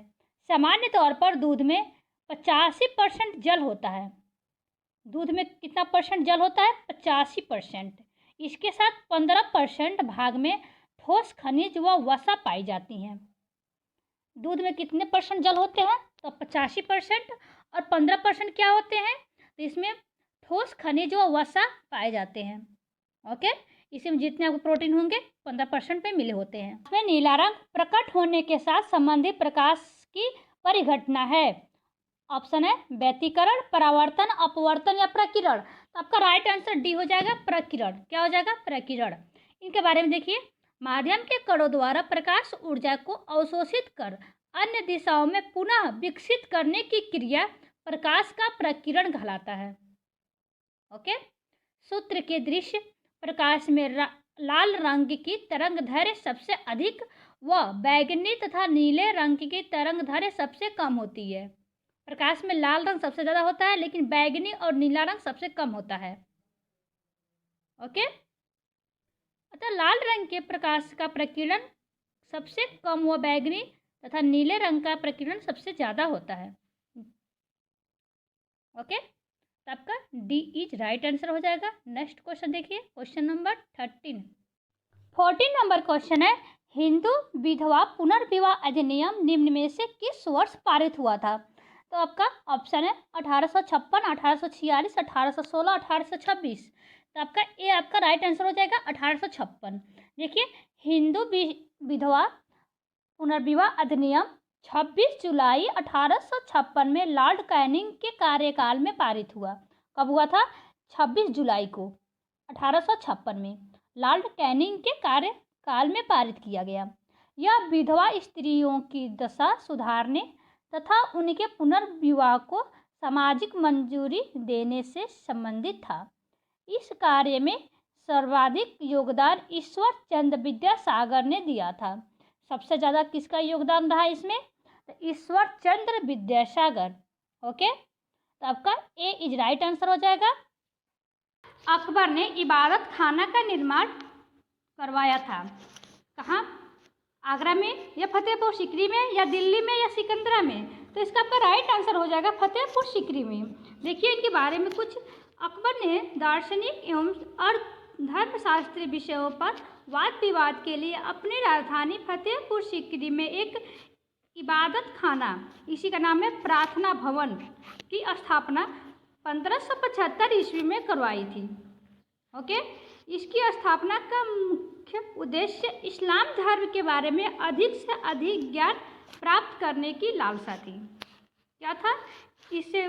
सामान्य तौर पर दूध में 85% जल होता है। दूध में कितना परसेंट जल होता है? 85%। इसके साथ 15% भाग में ठोस खनिज व वसा पाई जाती हैं। दूध में कितने परसेंट जल होते हैं? तो 85%, और 15% क्या होते हैं? तो इसमें ठोस खनिज व वसा पाए जाते हैं। ओके, इसमें जितने आपको प्रोटीन होंगे 15% पे मिले होते हैं। इसमें नीला रंग प्रकट होने के साथ संबंधित प्रकाश की परिघटना है। ऑप्शन है व्यतिकरण, परावर्तन, अपवर्तन या प्रकीर्ण। तो आपका राइट आंसर डी हो जाएगा, प्रकीर्ण। क्या हो जाएगा? प्रकीर्ण। इनके बारे में देखिए, माध्यम के कणों द्वारा प्रकाश ऊर्जा को अवशोषित कर अन्य दिशाओं में पुनः विकसित करने की क्रिया प्रकाश का प्रकीर्ण कहलाता है। ओके, सूत्र के दृश्य प्रकाश में लाल रंग की तरंगदैर्घ्य सबसे अधिक व बैगनी तथा नीले रंग की तरंगदैर्घ्य सबसे कम होती है। प्रकाश में लाल रंग सबसे ज़्यादा होता है, लेकिन बैगनी और नीला रंग सबसे कम होता है। ओके, अतः लाल रंग के प्रकाश का प्रकीर्ण सबसे कम व बैगनी तथा नीले रंग का प्रकीर्ण सबसे ज़्यादा होता है। ओके, तो आपका डी इज राइट आंसर हो जाएगा। नेक्स्ट क्वेश्चन देखिए, क्वेश्चन नंबर 14 नंबर क्वेश्चन है, हिंदू विधवा पुनर्विवाह अधिनियम निम्न में से किस वर्ष पारित हुआ था? तो आपका ऑप्शन है 1856, 1846, 1816, 1826। तो आपका ए आपका राइट आंसर हो जाएगा 1856। देखिए, हिंदू विधवा पुनर्विवाह अधिनियम 26 जुलाई 1856 में लॉर्ड कैनिंग के कार्यकाल में पारित हुआ। कब हुआ था? 26 जुलाई को 1856 में लॉर्ड कैनिंग के कार्यकाल में पारित किया गया। यह विधवा स्त्रियों की दशा सुधारने तथा उनके पुनर्विवाह को सामाजिक मंजूरी देने से संबंधित था। इस कार्य में सर्वाधिक योगदान ईश्वर चंद्र विद्यासागर ने दिया था। सबसे ज़्यादा किसका योगदान रहा इसमें? तो ईश्वर चंद्र विद्यासागर। ओके, तो आपका ए इज राइट आंसर हो जाएगा। अकबर ने इबादत खाना का निर्माण करवाया था। कहाँ? आगरा में या फतेहपुर सीकरी में या दिल्ली में या सिकंदरा में? तो इसका आपका राइट आंसर हो जाएगा फतेहपुर सीकरी में। देखिए, इनके बारे में कुछ, अकबर ने दार्शनिक एवं धर्मशास्त्रीय विषयों पर वाद विवाद के लिए अपनी राजधानी फतेहपुर सीकरी में एक इबादत खाना, इसी का नाम है प्रार्थना भवन, की स्थापना 1575 ईस्वी में करवाई थी। ओके, इसकी स्थापना का मुख्य उद्देश्य इस्लाम धर्म के बारे में अधिक से अधिक ज्ञान प्राप्त करने की लालसा थी। क्या था इसे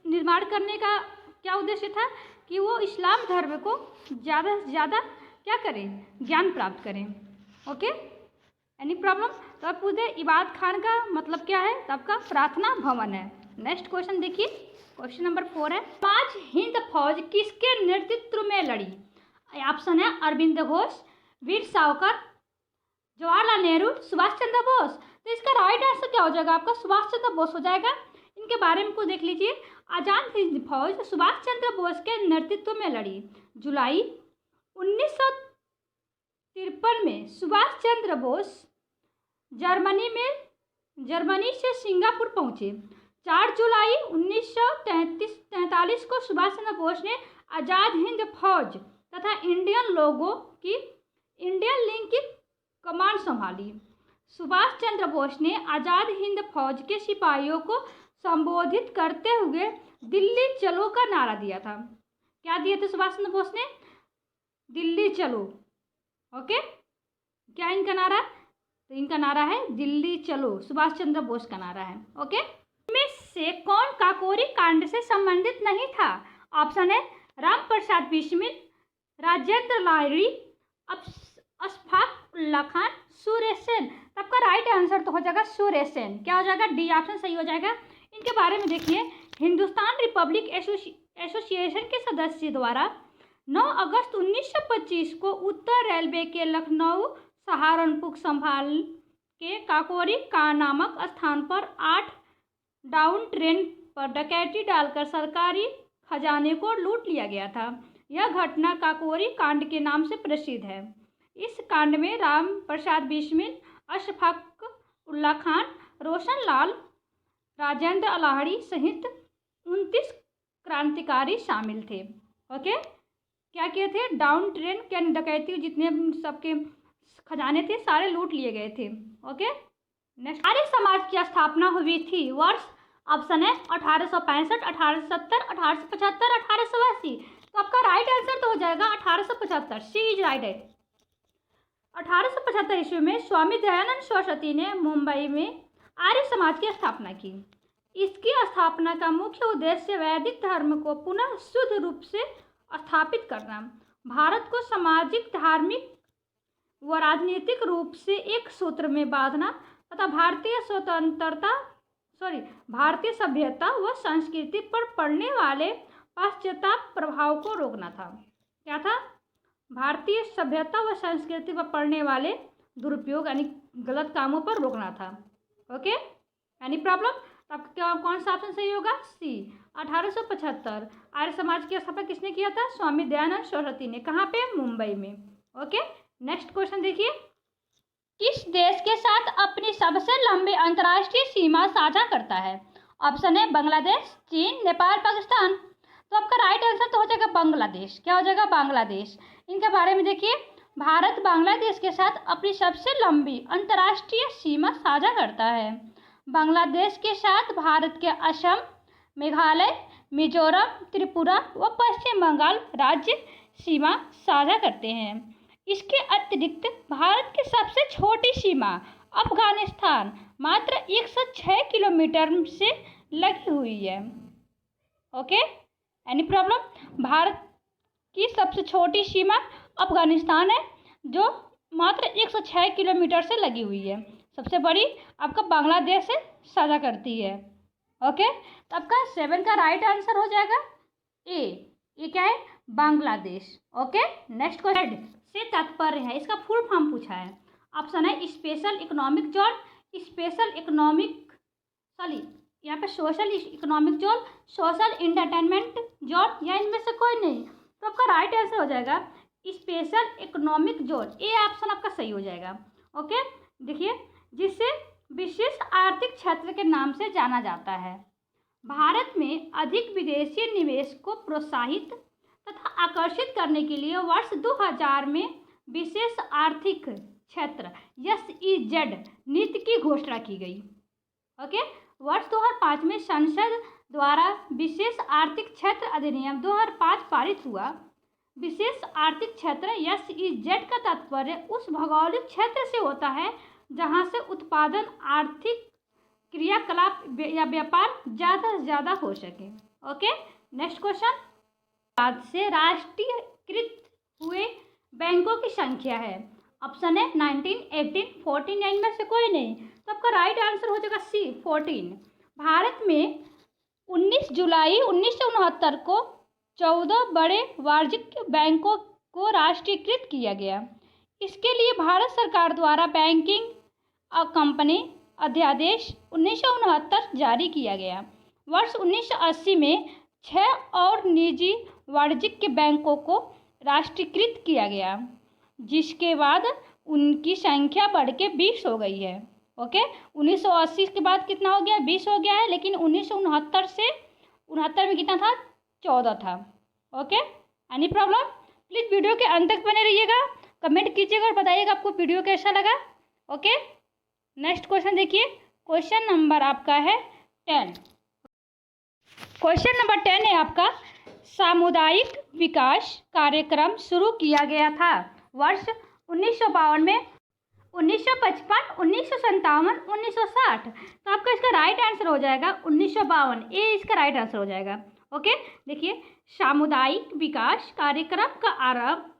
निर्माण करने का? क्या उद्देश्य था कि वो इस्लाम धर्म को ज़्यादा से ज़्यादा क्या करें? ज्ञान प्राप्त करें। Okay, any problem? तो आप पूछे इबादत खान का मतलब क्या है? तो आपका प्रार्थना भवन है। नेक्स्ट क्वेश्चन देखिए, क्वेश्चन नंबर 4 है, पांच हिंद फौज किसके नेतृत्व में लड़ी? ऑप्शन है अरविंद घोष, वीर सावरकर, जवाहरलाल नेहरू, सुभाष चंद्र बोस। तो इसका राइट आंसर क्या हो जाएगा? आपका सुभाष चंद्र बोस हो जाएगा। इनके बारे में कुछ देख लीजिए। आजाद हिंद फौज सुभाष चंद्र बोस के नेतृत्व में लड़ी। जुलाई 1953 में सुभाष चंद्र बोस जर्मनी से सिंगापुर पहुंचे। 4 जुलाई 1943 को सुभाष चंद्र बोस ने आज़ाद हिंद फौज तथा इंडियन लिंक की कमान संभाली। सुभाष चंद्र बोस ने आज़ाद हिंद फौज के सिपाहियों को संबोधित करते हुए दिल्ली चलो का नारा दिया था। क्या दिए थे सुभाष चंद्र बोस ने? दिल्ली चलो। ओके, क्या इनका नारा? तो इनका नारा है दिल्ली चलो, सुभाष चंद्र बोस का नारा है। ओके, इनमें से कौन काकोरी कांड से संबंधित नहीं था? ऑप्शन है राम प्रसाद बिस्मिल, राजेंद्र लाहिड़ी, अशफाक उल्ला खान, सुरेश सेन। आपका राइट आंसर तो हो जाएगा सुरेश सेन। क्या हो जाएगा? डी ऑप्शन सही हो जाएगा। इनके बारे में देखिए, हिंदुस्तान रिपब्लिक एसोसिएशन के सदस्य द्वारा 9 अगस्त 1925 को उत्तर रेलवे के लखनऊ सहारनपुर संभाल के काकोरी का नामक स्थान पर 8 डाउन ट्रेन पर डकैती डालकर सरकारी खजाने को लूट लिया गया था। यह घटना काकोरी कांड के नाम से प्रसिद्ध है। इस कांड में राम प्रसाद बिस्मिल, अशफाक उल्ला खान, रोशन लाल, राजेंद्र लाहिड़ी सहित 29 क्रांतिकारी शामिल थे। ओके, क्या किए थे? डाउन ट्रेन के डकैती, जितने सबके खजाने थे सारे लूट लिए गए थे। ओके, नेक्स्ट, आर्य समाज की स्थापना हुई थी वर्ष? ऑप्शन है 1865, 1870, 1875, 1880। तो आपका राइट आंसर तो हो जाएगा 1875। सी इज राइट है। 1875 ईस्वी में स्वामी दयानंद सरस्वती ने मुंबई में आर्य समाज की स्थापना की। इसकी स्थापना का मुख्य उद्देश्य वैदिक धर्म को पुनः शुद्ध रूप से स्थापित करना, भारत को सामाजिक, धार्मिक व राजनीतिक रूप से एक सूत्र में बांधना तथा भारतीय सभ्यता व संस्कृति पर पड़ने वाले पाश्चात्य प्रभाव को रोकना था। क्या था? भारतीय सभ्यता व संस्कृति पर पड़ने वाले दुरुपयोग यानी गलत कामों पर रोकना था। Okay, any problem? अब क्या कौन सा ऑप्शन सही होगा? सी, 1875। आर्य समाज की स्थापना किसने किया था? स्वामी दयानंद सरस्वती ने। कहाँ पे? मुंबई में। ओके, नेक्स्ट क्वेश्चन देखिए, किस देश के साथ अपनी सबसे लंबी अंतर्राष्ट्रीय सीमा साझा करता है? ऑप्शन है बांग्लादेश, चीन, नेपाल, पाकिस्तान। तो आपका राइट आंसर तो हो जाएगा बांग्लादेश। क्या हो जाएगा? बांग्लादेश। इनके बारे में देखिए, भारत बांग्लादेश के साथ अपनी सबसे लंबी अंतर्राष्ट्रीय सीमा साझा करता है। बांग्लादेश के साथ भारत के असम, मेघालय, मिजोरम, त्रिपुरा व पश्चिम बंगाल राज्य सीमा साझा करते हैं। इसके अतिरिक्त भारत की सबसे छोटी सीमा अफगानिस्तान मात्र 106 किलोमीटर से लगी हुई है। Okay, any problem? भारत की सबसे छोटी सीमा अफगानिस्तान है जो मात्र 106 किलोमीटर से लगी हुई है। सबसे बड़ी आपका बांग्लादेश से साझा करती है। ओके, तो आपका 7 का राइट आंसर हो जाएगा ए। ये क्या है? बांग्लादेश। ओके, नेक्स्ट क्वेश्चन से तात्पर्य है, इसका फुल फॉर्म पूछा है। ऑप्शन है special economic zone, special economic यहाँ पे social economic zone, social entertainment zone, या इनमें से कोई नहीं। तो आपका राइट आंसर हो जाएगा special economic zone. A option आपका सही हो जाएगा। ओके, देखिए, जिसे विशेष आर्थिक क्षेत्र के नाम से जाना जाता है। भारत में अधिक विदेशी निवेश को प्रोत्साहित तथा आकर्षित करने के लिए वर्ष 2000 में विशेष आर्थिक क्षेत्र SEZ नीति की घोषणा की गई। ओके, वर्ष 2005 में संसद द्वारा विशेष आर्थिक क्षेत्र अधिनियम 2005 पारित हुआ। विशेष आर्थिक क्षेत्र SEZ का तात्पर्य उस भौगोलिक क्षेत्र से होता है जहां से उत्पादन, आर्थिक क्रियाकलाप या व्यापार ज़्यादा से ज़्यादा हो सके। ओके, नेक्स्ट क्वेश्चन, बाद से राष्ट्रीयकृत हुए बैंकों की संख्या है। ऑप्शन है 19, 18, 14, या इनमें से कोई नहीं। तो आपका राइट आंसर हो जाएगा सी, 14। भारत में 19 जुलाई 1969 को 14 बड़े वाणिज्यिक बैंकों को राष्ट्रीयकृत किया गया। इसके लिए भारत सरकार द्वारा बैंकिंग कंपनी अध्यादेश 1969 जारी किया गया। वर्ष 1980 में 6 और निजी वाणिज्यिक बैंकों को राष्ट्रीयकृत किया गया, जिसके बाद उनकी संख्या बढ़ के 20 हो गई है। ओके, 1980 के बाद कितना हो गया, 20 हो गया है, लेकिन 1969 से 69 में कितना था, 14 था। Okay, any problem? Please video के अंत तक बने रहिएगा, कमेंट कीजिएगा और बताइएगा आपको वीडियो कैसा लगा। ओके, नेक्स्ट क्वेश्चन देखिए, क्वेश्चन नंबर आपका है 10। क्वेश्चन नंबर 10 है आपका, सामुदायिक विकास कार्यक्रम शुरू किया गया था वर्ष 1952 में, 1955, 1957, 1960। तो आपका इसका राइट आंसर हो जाएगा 1952, ये इसका राइट आंसर हो जाएगा। ओके, देखिए, सामुदायिक विकास कार्यक्रम का आरंभ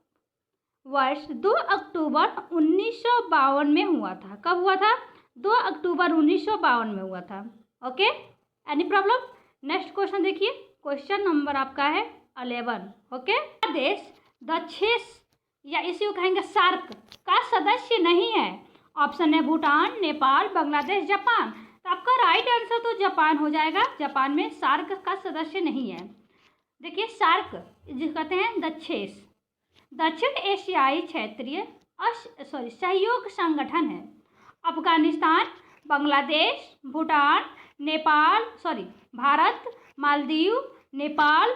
वर्ष 2 अक्टूबर 1952 में हुआ था। कब हुआ था? 2 अक्टूबर 1952 में हुआ था। Okay, any problem? Next question देखिए, क्वेश्चन नंबर आपका है 11। ओके, देश द 6 या इसी को कहेंगे सार्क का सदस्य नहीं है। ऑप्शन है भूटान, नेपाल, बांग्लादेश, जापान। तो आपका राइट आंसर तो जापान हो जाएगा। जापान में सार्क का सदस्य नहीं है। देखिए, सार्क जिसे कहते हैं दक्षिण एशियाई क्षेत्रीय सहयोग संगठन है। अफगानिस्तान, बांग्लादेश, भूटान, भारत, मालदीव, नेपाल,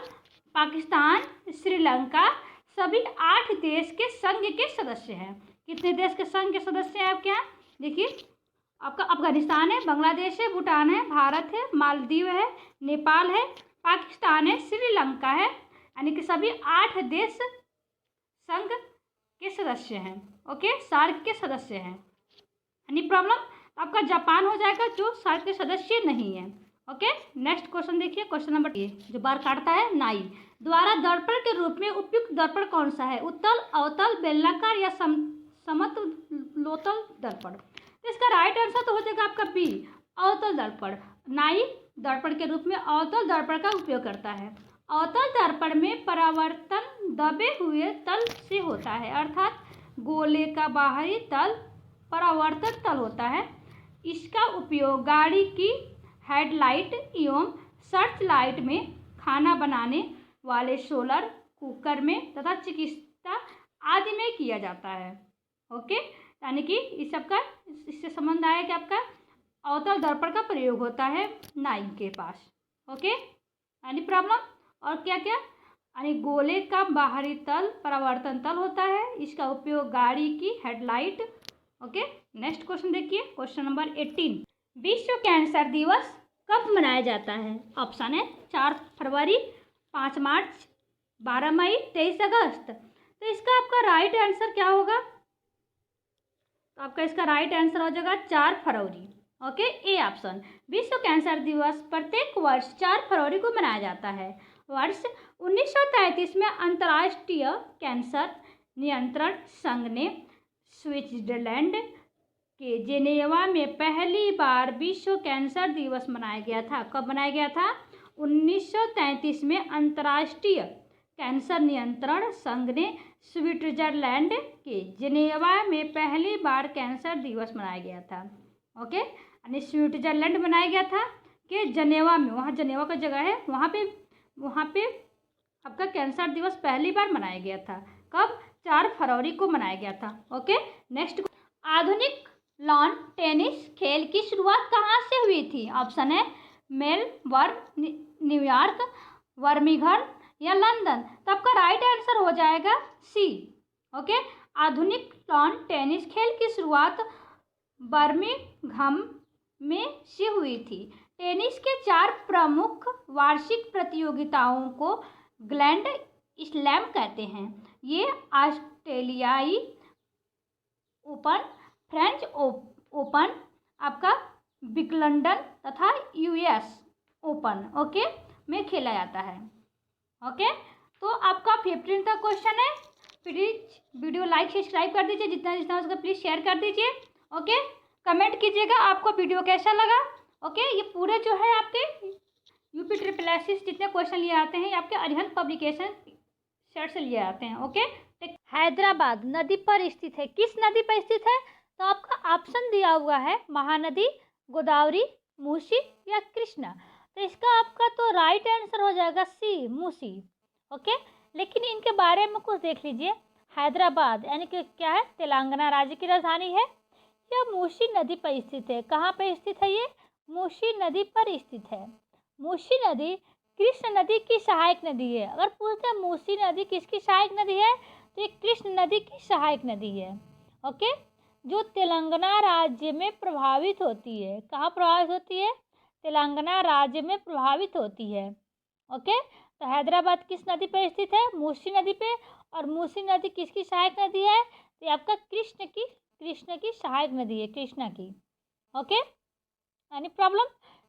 पाकिस्तान, श्रीलंका सभी 8 देश के संघ के सदस्य हैं। कितने देश के संघ के सदस्य हैं आपके यहाँ? देखिए, आपका अफगानिस्तान है, बांग्लादेश है, भूटान है, भारत है, मालदीव है, नेपाल है, पाकिस्तान है, श्रीलंका है, यानी कि सभी 8 देश संघ के सदस्य हैं। ओके, सार्क के सदस्य हैं। Any problem? आपका जापान हो जाएगा जो सार्क के सदस्य नहीं है। ओके, नेक्स्ट क्वेश्चन देखिए, क्वेश्चन नंबर 8, जो बार काटता है नाई द्वारा दर्पण के रूप में उपयुक्त दर्पण कौन सा है? उत्तल, अवतल, बेलनाकार या समतलोतल दर्पण। तो इसका राइट आंसर तो हो जाएगा आपका बी, अवतल दर्पण। नाई दर्पण के रूप में अवतल दर्पण का उपयोग करता है। अवतल दर्पण में परावर्तन दबे हुए तल से होता है, अर्थात गोले का बाहरी तल परावर्तन तल होता है। इसका उपयोग गाड़ी की हेडलाइट एवं सर्च लाइट में, खाना बनाने वाले सोलर कुकर में तथा चिकित्सा आदि में किया जाता है। ओके, यानी कि इस सब का इससे संबंध आया कि आपका अवतल दर्पण का प्रयोग होता है नाई के पास। Okay, any problem? और क्या क्या? यानी गोले का बाहरी तल परावर्तन तल होता है, इसका उपयोग गाड़ी की हेडलाइट। ओके, नेक्स्ट क्वेश्चन देखिए, क्वेश्चन नंबर 18, विश्व कैंसर दिवस कब मनाया जाता है? ऑप्शन है 4 फरवरी, 5 मार्च, 12 मई, 23 अगस्त। तो इसका आपका राइट आंसर क्या होगा? तो आपका इसका राइट आंसर हो जाएगा 4 फरवरी। Okay, A option. विश्व कैंसर दिवस प्रत्येक वर्ष 4 फरवरी को मनाया जाता है। वर्ष 1933 में अंतर्राष्ट्रीय कैंसर नियंत्रण संघ ने स्विट्जरलैंड के जेनेवा में पहली बार विश्व कैंसर दिवस मनाया गया था। कब मनाया गया था? 1933 में अंतर्राष्ट्रीय कैंसर नियंत्रण संघ ने स्विट्जरलैंड के जेनेवा में पहली बार कैंसर दिवस मनाया गया था। ओके, यानी स्विट्जरलैंड बनाया गया था कि जेनेवा में, वहाँ जेनेवा का जगह है, वहाँ पे आपका कैंसर दिवस पहली बार मनाया गया था। कब? 4 फरवरी को मनाया गया था। ओके, नेक्स्ट, आधुनिक लॉन टेनिस खेल की शुरुआत कहाँ से हुई थी? ऑप्शन है मेलबर्न, न्यूयॉर्क, बर्मिंघम या लंदन। तो आपका राइट आंसर हो जाएगा सी। ओके, आधुनिक लॉन टेनिस खेल की शुरुआत बर्मिंघम में से हुई थी। टेनिस के 4 प्रमुख वार्षिक प्रतियोगिताओं को ग्रैंड स्लैम कहते हैं। ये ऑस्ट्रेलियाई ओपन, फ्रेंच ओपन, आपका विंबलडन तथा यूएस ओपन, ओके, में खेला जाता है। ओके, तो आपका 15 का क्वेश्चन है। प्लीज़ वीडियो लाइक सब्सक्राइब कर दीजिए, जितना जितना हो सके प्लीज़ शेयर कर दीजिए। ओके, कमेंट कीजिएगा आपको वीडियो कैसा लगा। ओके, ये पूरे जो है आपके यूपी SSSC जितने क्वेश्चन लिए आते हैं, ये आपके अरिहंत पब्लिकेशन सेट से लिए आते हैं। ओके, हैदराबाद नदी पर स्थित है। किस नदी पर स्थित है? तो आपका ऑप्शन दिया हुआ है महानदी, गोदावरी, मूसी या कृष्णा। तो इसका आपका तो राइट आंसर हो जाएगा सी, मूसी। ओके, लेकिन इनके बारे में कुछ देख लीजिए। हैदराबाद यानी कि क्या है, तेलंगाना राज्य की राजधानी है। यह मूसी नदी पर स्थित है। कहाँ पर स्थित है ये? मूसी नदी पर स्थित है। मूसी नदी कृष्ण नदी की सहायक नदी है। अगर पूछते हैं मूसी नदी किसकी सहायक नदी है, तो ये कृष्ण नदी की सहायक नदी है। ओके, जो तेलंगाना राज्य में प्रभावित होती है। कहाँ प्रभावित होती है? तेलंगाना राज्य में प्रभावित होती है। ओके, तो हैदराबाद किस नदी पर स्थित है? मूसी नदी पे। और मूसी नदी किसकी सहायक नदी है? तो ये आपका कृष्ण की सहायक नदी है, कृष्णा की। Okay, any problem?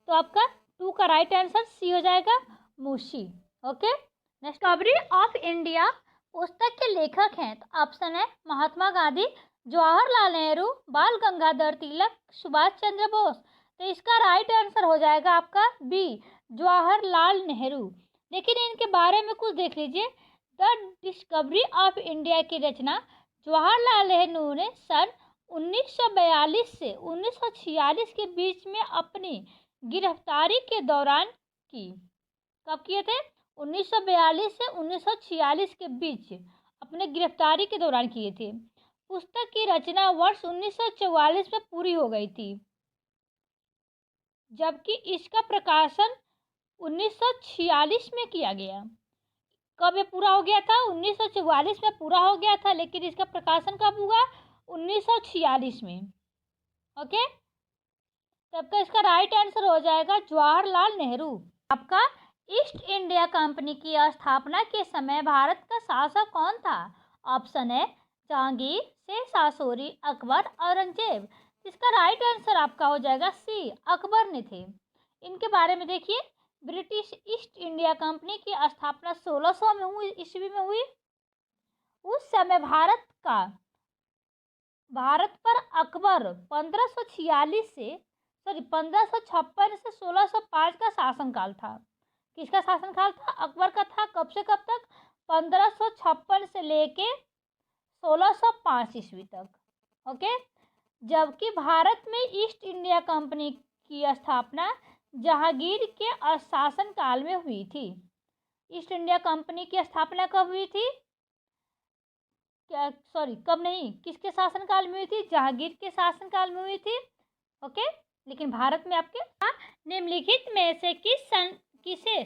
तो आपका 2 का राइट आंसर सी हो जाएगा, Musi. Okay, next, discovery of India पुस्तक के लेखक हैं। तो ऑप्शन है महात्मा गांधी, जवाहरलाल नेहरू, बाल गंगाधर तिलक, सुभाष चंद्र बोस। तो इसका राइट आंसर हो जाएगा आपका बी, जवाहरलाल नेहरू। लेकिन इनके बारे में कुछ देख लीजिए। द डिस्कवरी ऑफ इंडिया की रचना जवाहरलाल नेहरू ने सन 1942 से 1946 के बीच में अपनी गिरफ्तारी के दौरान की। कब किए थे? 1942 से 1946 के बीच अपने गिरफ्तारी के दौरान किए थे। पुस्तक की रचना वर्ष 1944 में पूरी हो गई थी, जबकि इसका प्रकाशन 1946 में किया गया। कब ये पूरा हो गया था? 1944 में पूरा हो गया था, लेकिन इसका प्रकाशन कब हुआ? 1946 में। ओके, तब का इसका राइट आंसर हो जाएगा जवाहरलाल नेहरू। आपका ईस्ट इंडिया कंपनी की स्थापना के समय भारत का शासक कौन था? ऑप्शन है जहांगीर, शेर शाह सूरी, अकबर, औरंगजेब। इसका राइट आंसर आपका हो जाएगा सी, अकबर ने थे। इनके बारे में देखिए। ब्रिटिश ईस्ट इंडिया कंपनी की स्थापना 1600 में हुई, ईस्वी में हुई। उस समय भारत पर अकबर 1556 से 1605 का शासनकाल था। किसका शासनकाल था? अकबर का था। कब से कब तक? 1556 से लेके 1605 ईस्वी तक। ओके, जबकि भारत में ईस्ट इंडिया कंपनी की स्थापना जहांगीर के शासनकाल में हुई थी। ईस्ट इंडिया कंपनी की स्थापना कब हुई थी? कब नहीं, किसके शासनकाल में हुई थी? जहांगीर के शासनकाल में हुई थी। ओके, लेकिन भारत में आपके निम्नलिखित में से किसे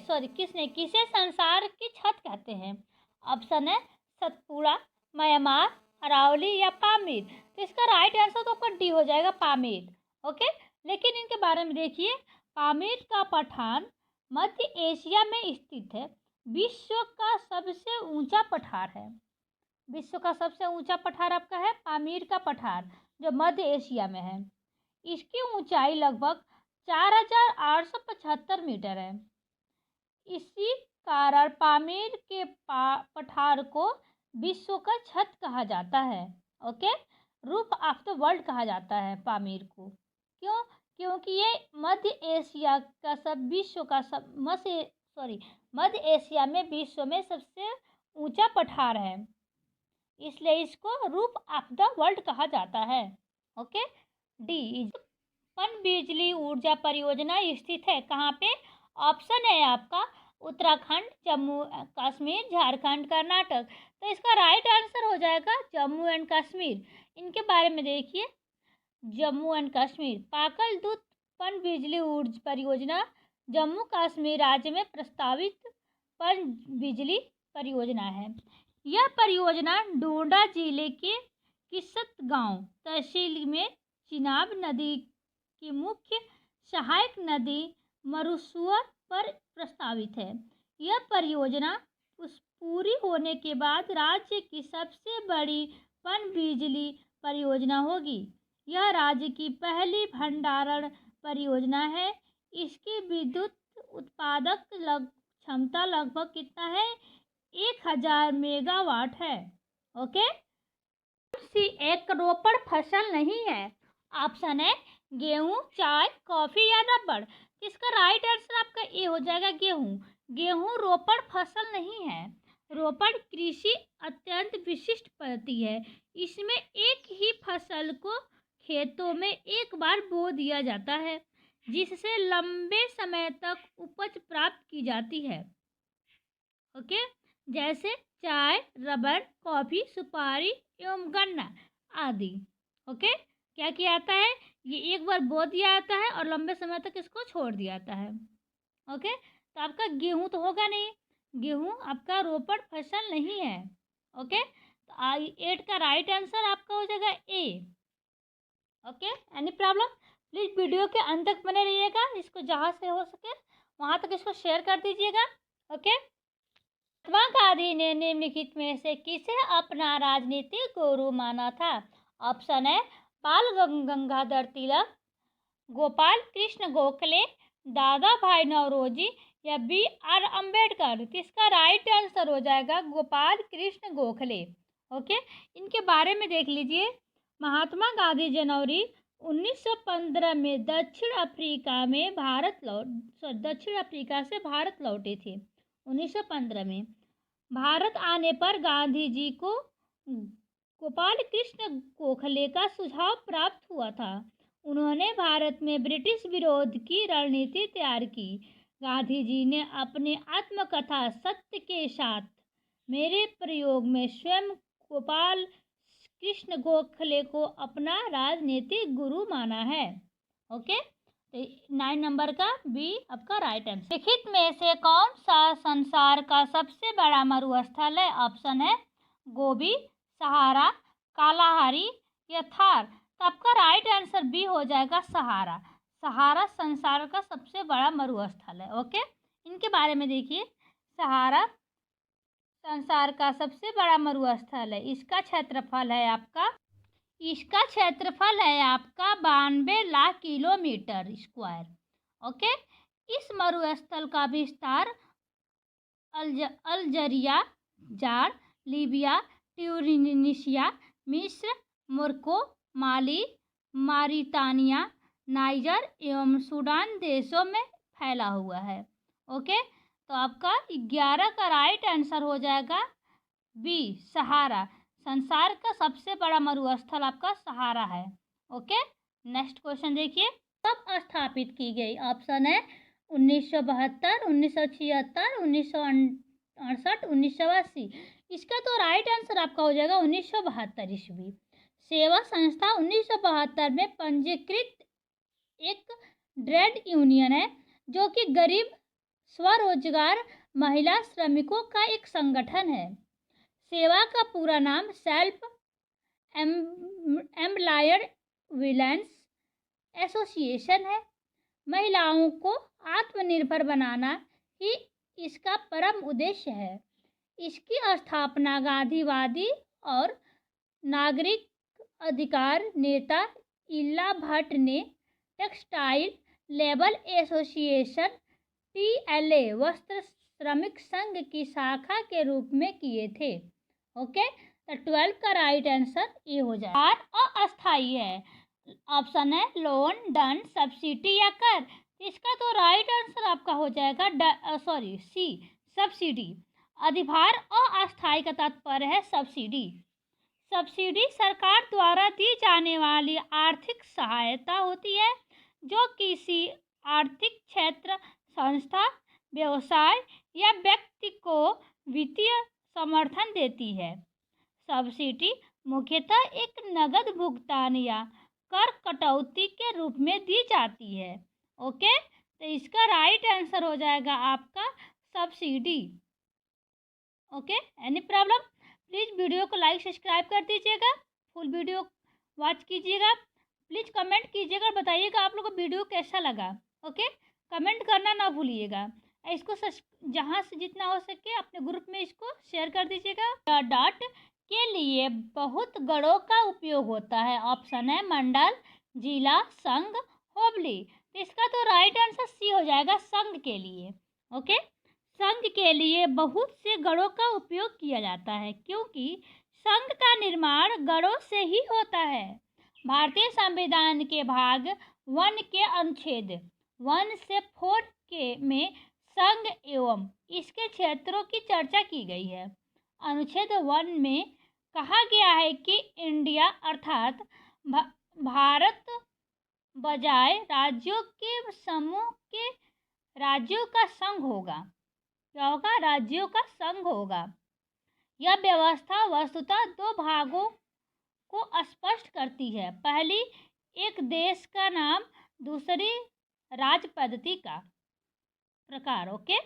संसार की छत कहते हैं? ऑप्शन है सतपुड़ा, म्यांमार, अरावली या पामीर। तो इसका राइट आंसर तो आपका डी हो जाएगा, पामीर। ओके, लेकिन इनके बारे में देखिए। पामीर का पठार मध्य एशिया में स्थित है। विश्व का सबसे ऊंचा पठार है। विश्व का सबसे ऊंचा पठार आपका है पामीर का पठार, जो मध्य एशिया में है। इसकी ऊंचाई लगभग 4875 मीटर है। इसी कारण पामीर के पठार को विश्व का छत कहा जाता है। Okay, roof of the world कहा जाता है पामीर को। क्यों? क्योंकि ये मध्य एशिया में विश्व में सबसे ऊंचा पठार है, इसलिए इसको रूफ ऑफ द वर्ल्ड कहा जाता है। ओके, डी, पनबिजली ऊर्जा परियोजना स्थित है कहाँ पे? ऑप्शन है आपका उत्तराखंड, जम्मू कश्मीर, झारखंड, कर्नाटक। तो इसका राइट आंसर हो जाएगा जम्मू एंड कश्मीर। इनके बारे में देखिए। जम्मू एंड कश्मीर पाकल दूत पनबिजली ऊर्जा परियोजना जम्मू कश्मीर राज्य में प्रस्तावित पनबिजली परियोजना है। यह परियोजना डोडा जिले के किस्सत गांव तहसील में चिनाब नदी की मुख्य सहायक नदी मरुसुआ पर प्रस्तावित है। यह परियोजना पूरी होने के बाद राज्य की सबसे बड़ी पनबिजली परियोजना होगी। यह राज्य की पहली भंडारण परियोजना है। इसकी विद्युत उत्पादक क्षमता लगभग कितना है? 1000 मेगावाट है। ओके, एक रोपड़ फसल नहीं है? ऑप्शन है गेहूं, चाय, कॉफी या रबड़। इसका राइट आंसर आपका ए हो जाएगा, गेहूं। गेहूं रोपड़ फसल नहीं है। रोपड़ कृषि अत्यंत विशिष्ट पद्धति है। इसमें एक ही फसल को खेतों में एक बार बो दिया जाता है, जिससे लंबे समय तक उपज प्राप्त की जाती है। ओके, जैसे चाय, रबर, कॉफ़ी, सुपारी एवं गन्ना आदि। ओके, क्या किया जाता है, ये एक बार बो दिया जाता है और लंबे समय तक इसको छोड़ दिया जाता है। ओके, तो आपका गेहूं तो होगा नहीं, गेहूं आपका रोपड़ फसल नहीं है। ओके, तो आई 8 का राइट आंसर आपका हो जाएगा A. Okay, any problem? Please video के अंत तक बने रहिएगा, इसको जहाँ से हो सके वहाँ तक इसको शेयर कर दीजिएगा। ओके, महात्मा गांधी ने निम्नलिखित में से किसे अपना राजनीतिक गुरु माना था? ऑप्शन है बाल गंगाधर तिलक, गोपाल कृष्ण गोखले, दादा भाई नौरोजी या B.R. अम्बेडकर। तो इसका राइट आंसर हो जाएगा गोपाल कृष्ण गोखले। ओके, इनके बारे में देख लीजिए। महात्मा गांधी जनवरी 1915 में दक्षिण अफ्रीका से भारत लौटे थे। 1915 में भारत आने पर गांधी जी को गोपाल कृष्ण गोखले का सुझाव प्राप्त हुआ था। उन्होंने भारत में ब्रिटिश विरोध की रणनीति तैयार की। गांधी जी ने अपनी आत्मकथा सत्य के साथ मेरे प्रयोग में स्वयं गोपाल कृष्ण गोखले को अपना राजनीतिक गुरु माना है। ओके, तो 9 नंबर का बी आपका राइट आंसर। लिखित में से कौन सा संसार का सबसे बड़ा मरुस्थल है? ऑप्शन है गोबी, सहारा, कालाहारी या थार। तो आपका राइट आंसर बी हो जाएगा सहारा। सहारा संसार का सबसे बड़ा मरुस्थल है। ओके, इनके बारे में देखिए। सहारा संसार का सबसे बड़ा मरुस्थल है। इसका क्षेत्रफल है आपका 92 लाख किलोमीटर स्क्वायर। ओके, इस मरुस्थल का विस्तार अल्जीरिया, जाड़, लीबिया, ट्यूनीशिया, मिस्र, मोरक्को, माली, मारितानिया, नाइजर एवं सूडान देशों में फैला हुआ है। ओके, तो आपका 11 का राइट आंसर हो जाएगा बी सहारा। संसार का सबसे बड़ा मरुस्थल आपका सहारा है। ओके, नेक्स्ट क्वेश्चन देखिए। कब स्थापित की गई? ऑप्शन है 1972, 1976, 1968, 1980। इसका तो राइट आंसर आपका हो जाएगा 1972 ईस्वी। सेवा संस्था 1972 में पंजीकृत एक ट्रेड यूनियन है जो कि गरीब स्वरोजगार महिला श्रमिकों का एक संगठन है। सेवा का पूरा नाम सेल्फ एम्प्लॉयड विजिलेंस एसोसिएशन है। महिलाओं को आत्मनिर्भर बनाना ही इसका परम उद्देश्य है। इसकी स्थापना गांधीवादी और नागरिक अधिकार नेता इला भट्ट ने टेक्सटाइल लेबर एसोसिएशन TLA वस्त्र श्रमिक संघ की शाखा के रूप में किए थे। ओके, तो 12 का राइट आंसर ये हो जाए। अस्थाई है। ऑप्शन है लोन, दंड, सब्सिडी या कर। इसका तो राइट आंसर आपका हो जाएगा सी सब्सिडी। अधिभार अस्थाई का तात्पर्य है सब्सिडी। सब्सिडी सरकार द्वारा दी जाने वाली आर्थिक सहायता होती है जो किसी आर्थिक क्षेत्र, संस्था, व्यवसाय या व्यक्ति को वित्तीय समर्थन देती है। सब्सिडी मुख्यतः एक नगद भुगतान या कर कटौती के रूप में दी जाती है। ओके, तो इसका राइट आंसर हो जाएगा आपका subsidy. Okay, any problem? Please video को लाइक सब्सक्राइब कर दीजिएगा, फुल वीडियो वॉच कीजिएगा। प्लीज़ कमेंट कीजिएगा, बताइएगा आप लोगों को वीडियो कैसा लगा। ओके, कमेंट करना ना भूलिएगा। इसको जहाँ से जितना हो सके अपने ग्रुप में इसको शेयर कर दीजिएगा। डॉट के लिए बहुत गणों का उपयोग होता है। ऑप्शन है मंडल, जिला, संघ, होबली। तो इसका तो राइट आंसर सी हो जाएगा, संघ के लिए। ओके, संघ के लिए बहुत से गणों का उपयोग किया जाता है क्योंकि संघ का निर्माण गणों से ही होता है। भारतीय संविधान के भाग 1 के अनुच्छेद 1 से 4 के में संघ एवं इसके क्षेत्रों की चर्चा की गई है। अनुच्छेद 1 में कहा गया है कि इंडिया अर्थात भारत बजाय राज्यों के समूह के राज्यों का संघ होगा। क्या होगा? राज्यों का संघ होगा। यह व्यवस्था वस्तुतः दो भागों को स्पष्ट करती है। पहली, एक देश का नाम, दूसरी राज्य पद्धति का प्रकार। Okay,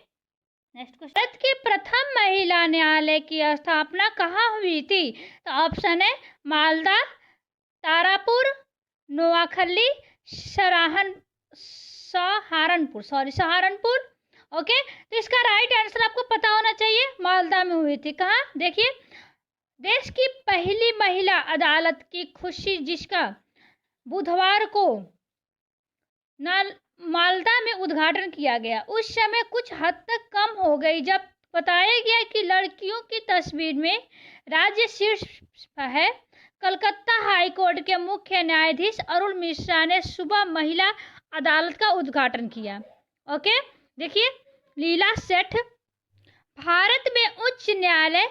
next question. भारत की प्रथम महिला न्यायालय की स्थापना कहाँ हुई थी? तो ऑप्शन है मालदा, तारापुर, नोआखली, सहारनपुर। ओके, तो इसका राइट आंसर आपको पता होना चाहिए, मालदा में हुई थी। कहाँ? देखिए, देश की पहली महिला अदालत की खुशी जिसका बुधवार को मालदा में उद्घाटन किया गया, उस समय कुछ हद तक कम हो गई जब बताया गया कि लड़कियों की तस्वीर में राज्य शीर्ष है। कलकत्ता हाई कोर्ट के मुख्य न्यायाधीश अरुण मिश्रा ने सुबह महिला अदालत का उद्घाटन किया। ओके, देखिए, लीला सेठ भारत में उच्च न्यायालय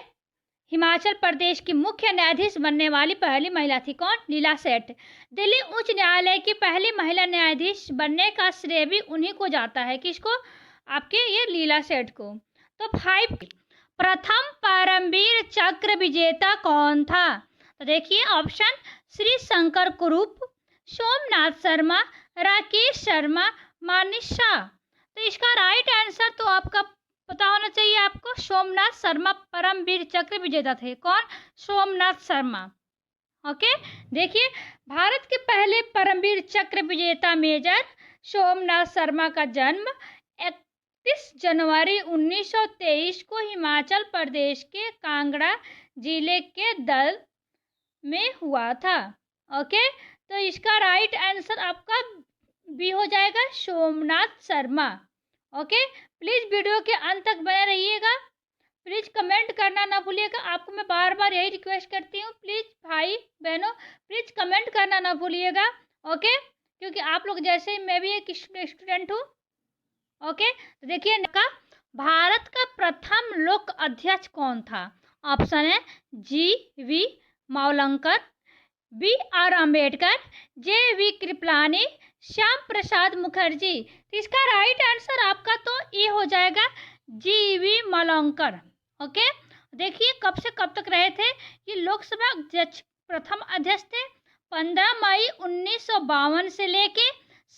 हिमाचल प्रदेश की मुख्य न्यायाधीश बनने वाली पहली महिला थी। कौन? लीला सेठ। दिल्ली उच्च न्यायालय की पहली महिला न्यायाधीश बनने का श्रेय भी उन्हीं को जाता है। किसको? आपके ये लीला सेठ को। तो 5, प्रथम परमवीर चक्र विजेता कौन था? तो देखिए, ऑप्शन श्री शंकर कुरूप, सोमनाथ शर्मा, राकेश शर्मा, मानिश शाह। तो इसका राइट आंसर तो आपका पता होना चाहिए आपको, सोमनाथ शर्मा परमवीर चक्र विजेता थे। कौन? सोमनाथ शर्मा। ओके, देखिए, भारत के पहले परमवीर चक्र विजेता मेजर सोमनाथ शर्मा का जन्म 31 जनवरी 1923 को हिमाचल प्रदेश के कांगड़ा जिले के दल में हुआ था। ओके, तो इसका राइट आंसर आपका बी हो जाएगा, Somnath Sharma. Okay, please video के अंत तक बने रहिएगा। प्लीज़ कमेंट करना ना भूलिएगा। आपको मैं बार बार यही रिक्वेस्ट करती हूँ, प्लीज़ भाई बहनों, प्लीज़ कमेंट करना ना भूलिएगा। ओके, क्योंकि आप लोग जैसे ही मैं भी एक स्टूडेंट हूँ। ओके, तो देखिए, भारत का प्रथम लोक अध्यक्ष कौन था? ऑप्शन है G V. Mavalankar, B R. Ambedkar, J V. Kripalani, Shyam Prasad Mukherjee. तो इसका राइट आंसर आपका तो ये हो जाएगा, जी.वी. मावलंकर। ओके, देखिए, कब से कब तक रहे थे ये लोकसभा अध्यक्ष? प्रथम अध्यक्ष थे 15 मई 1952 से लेके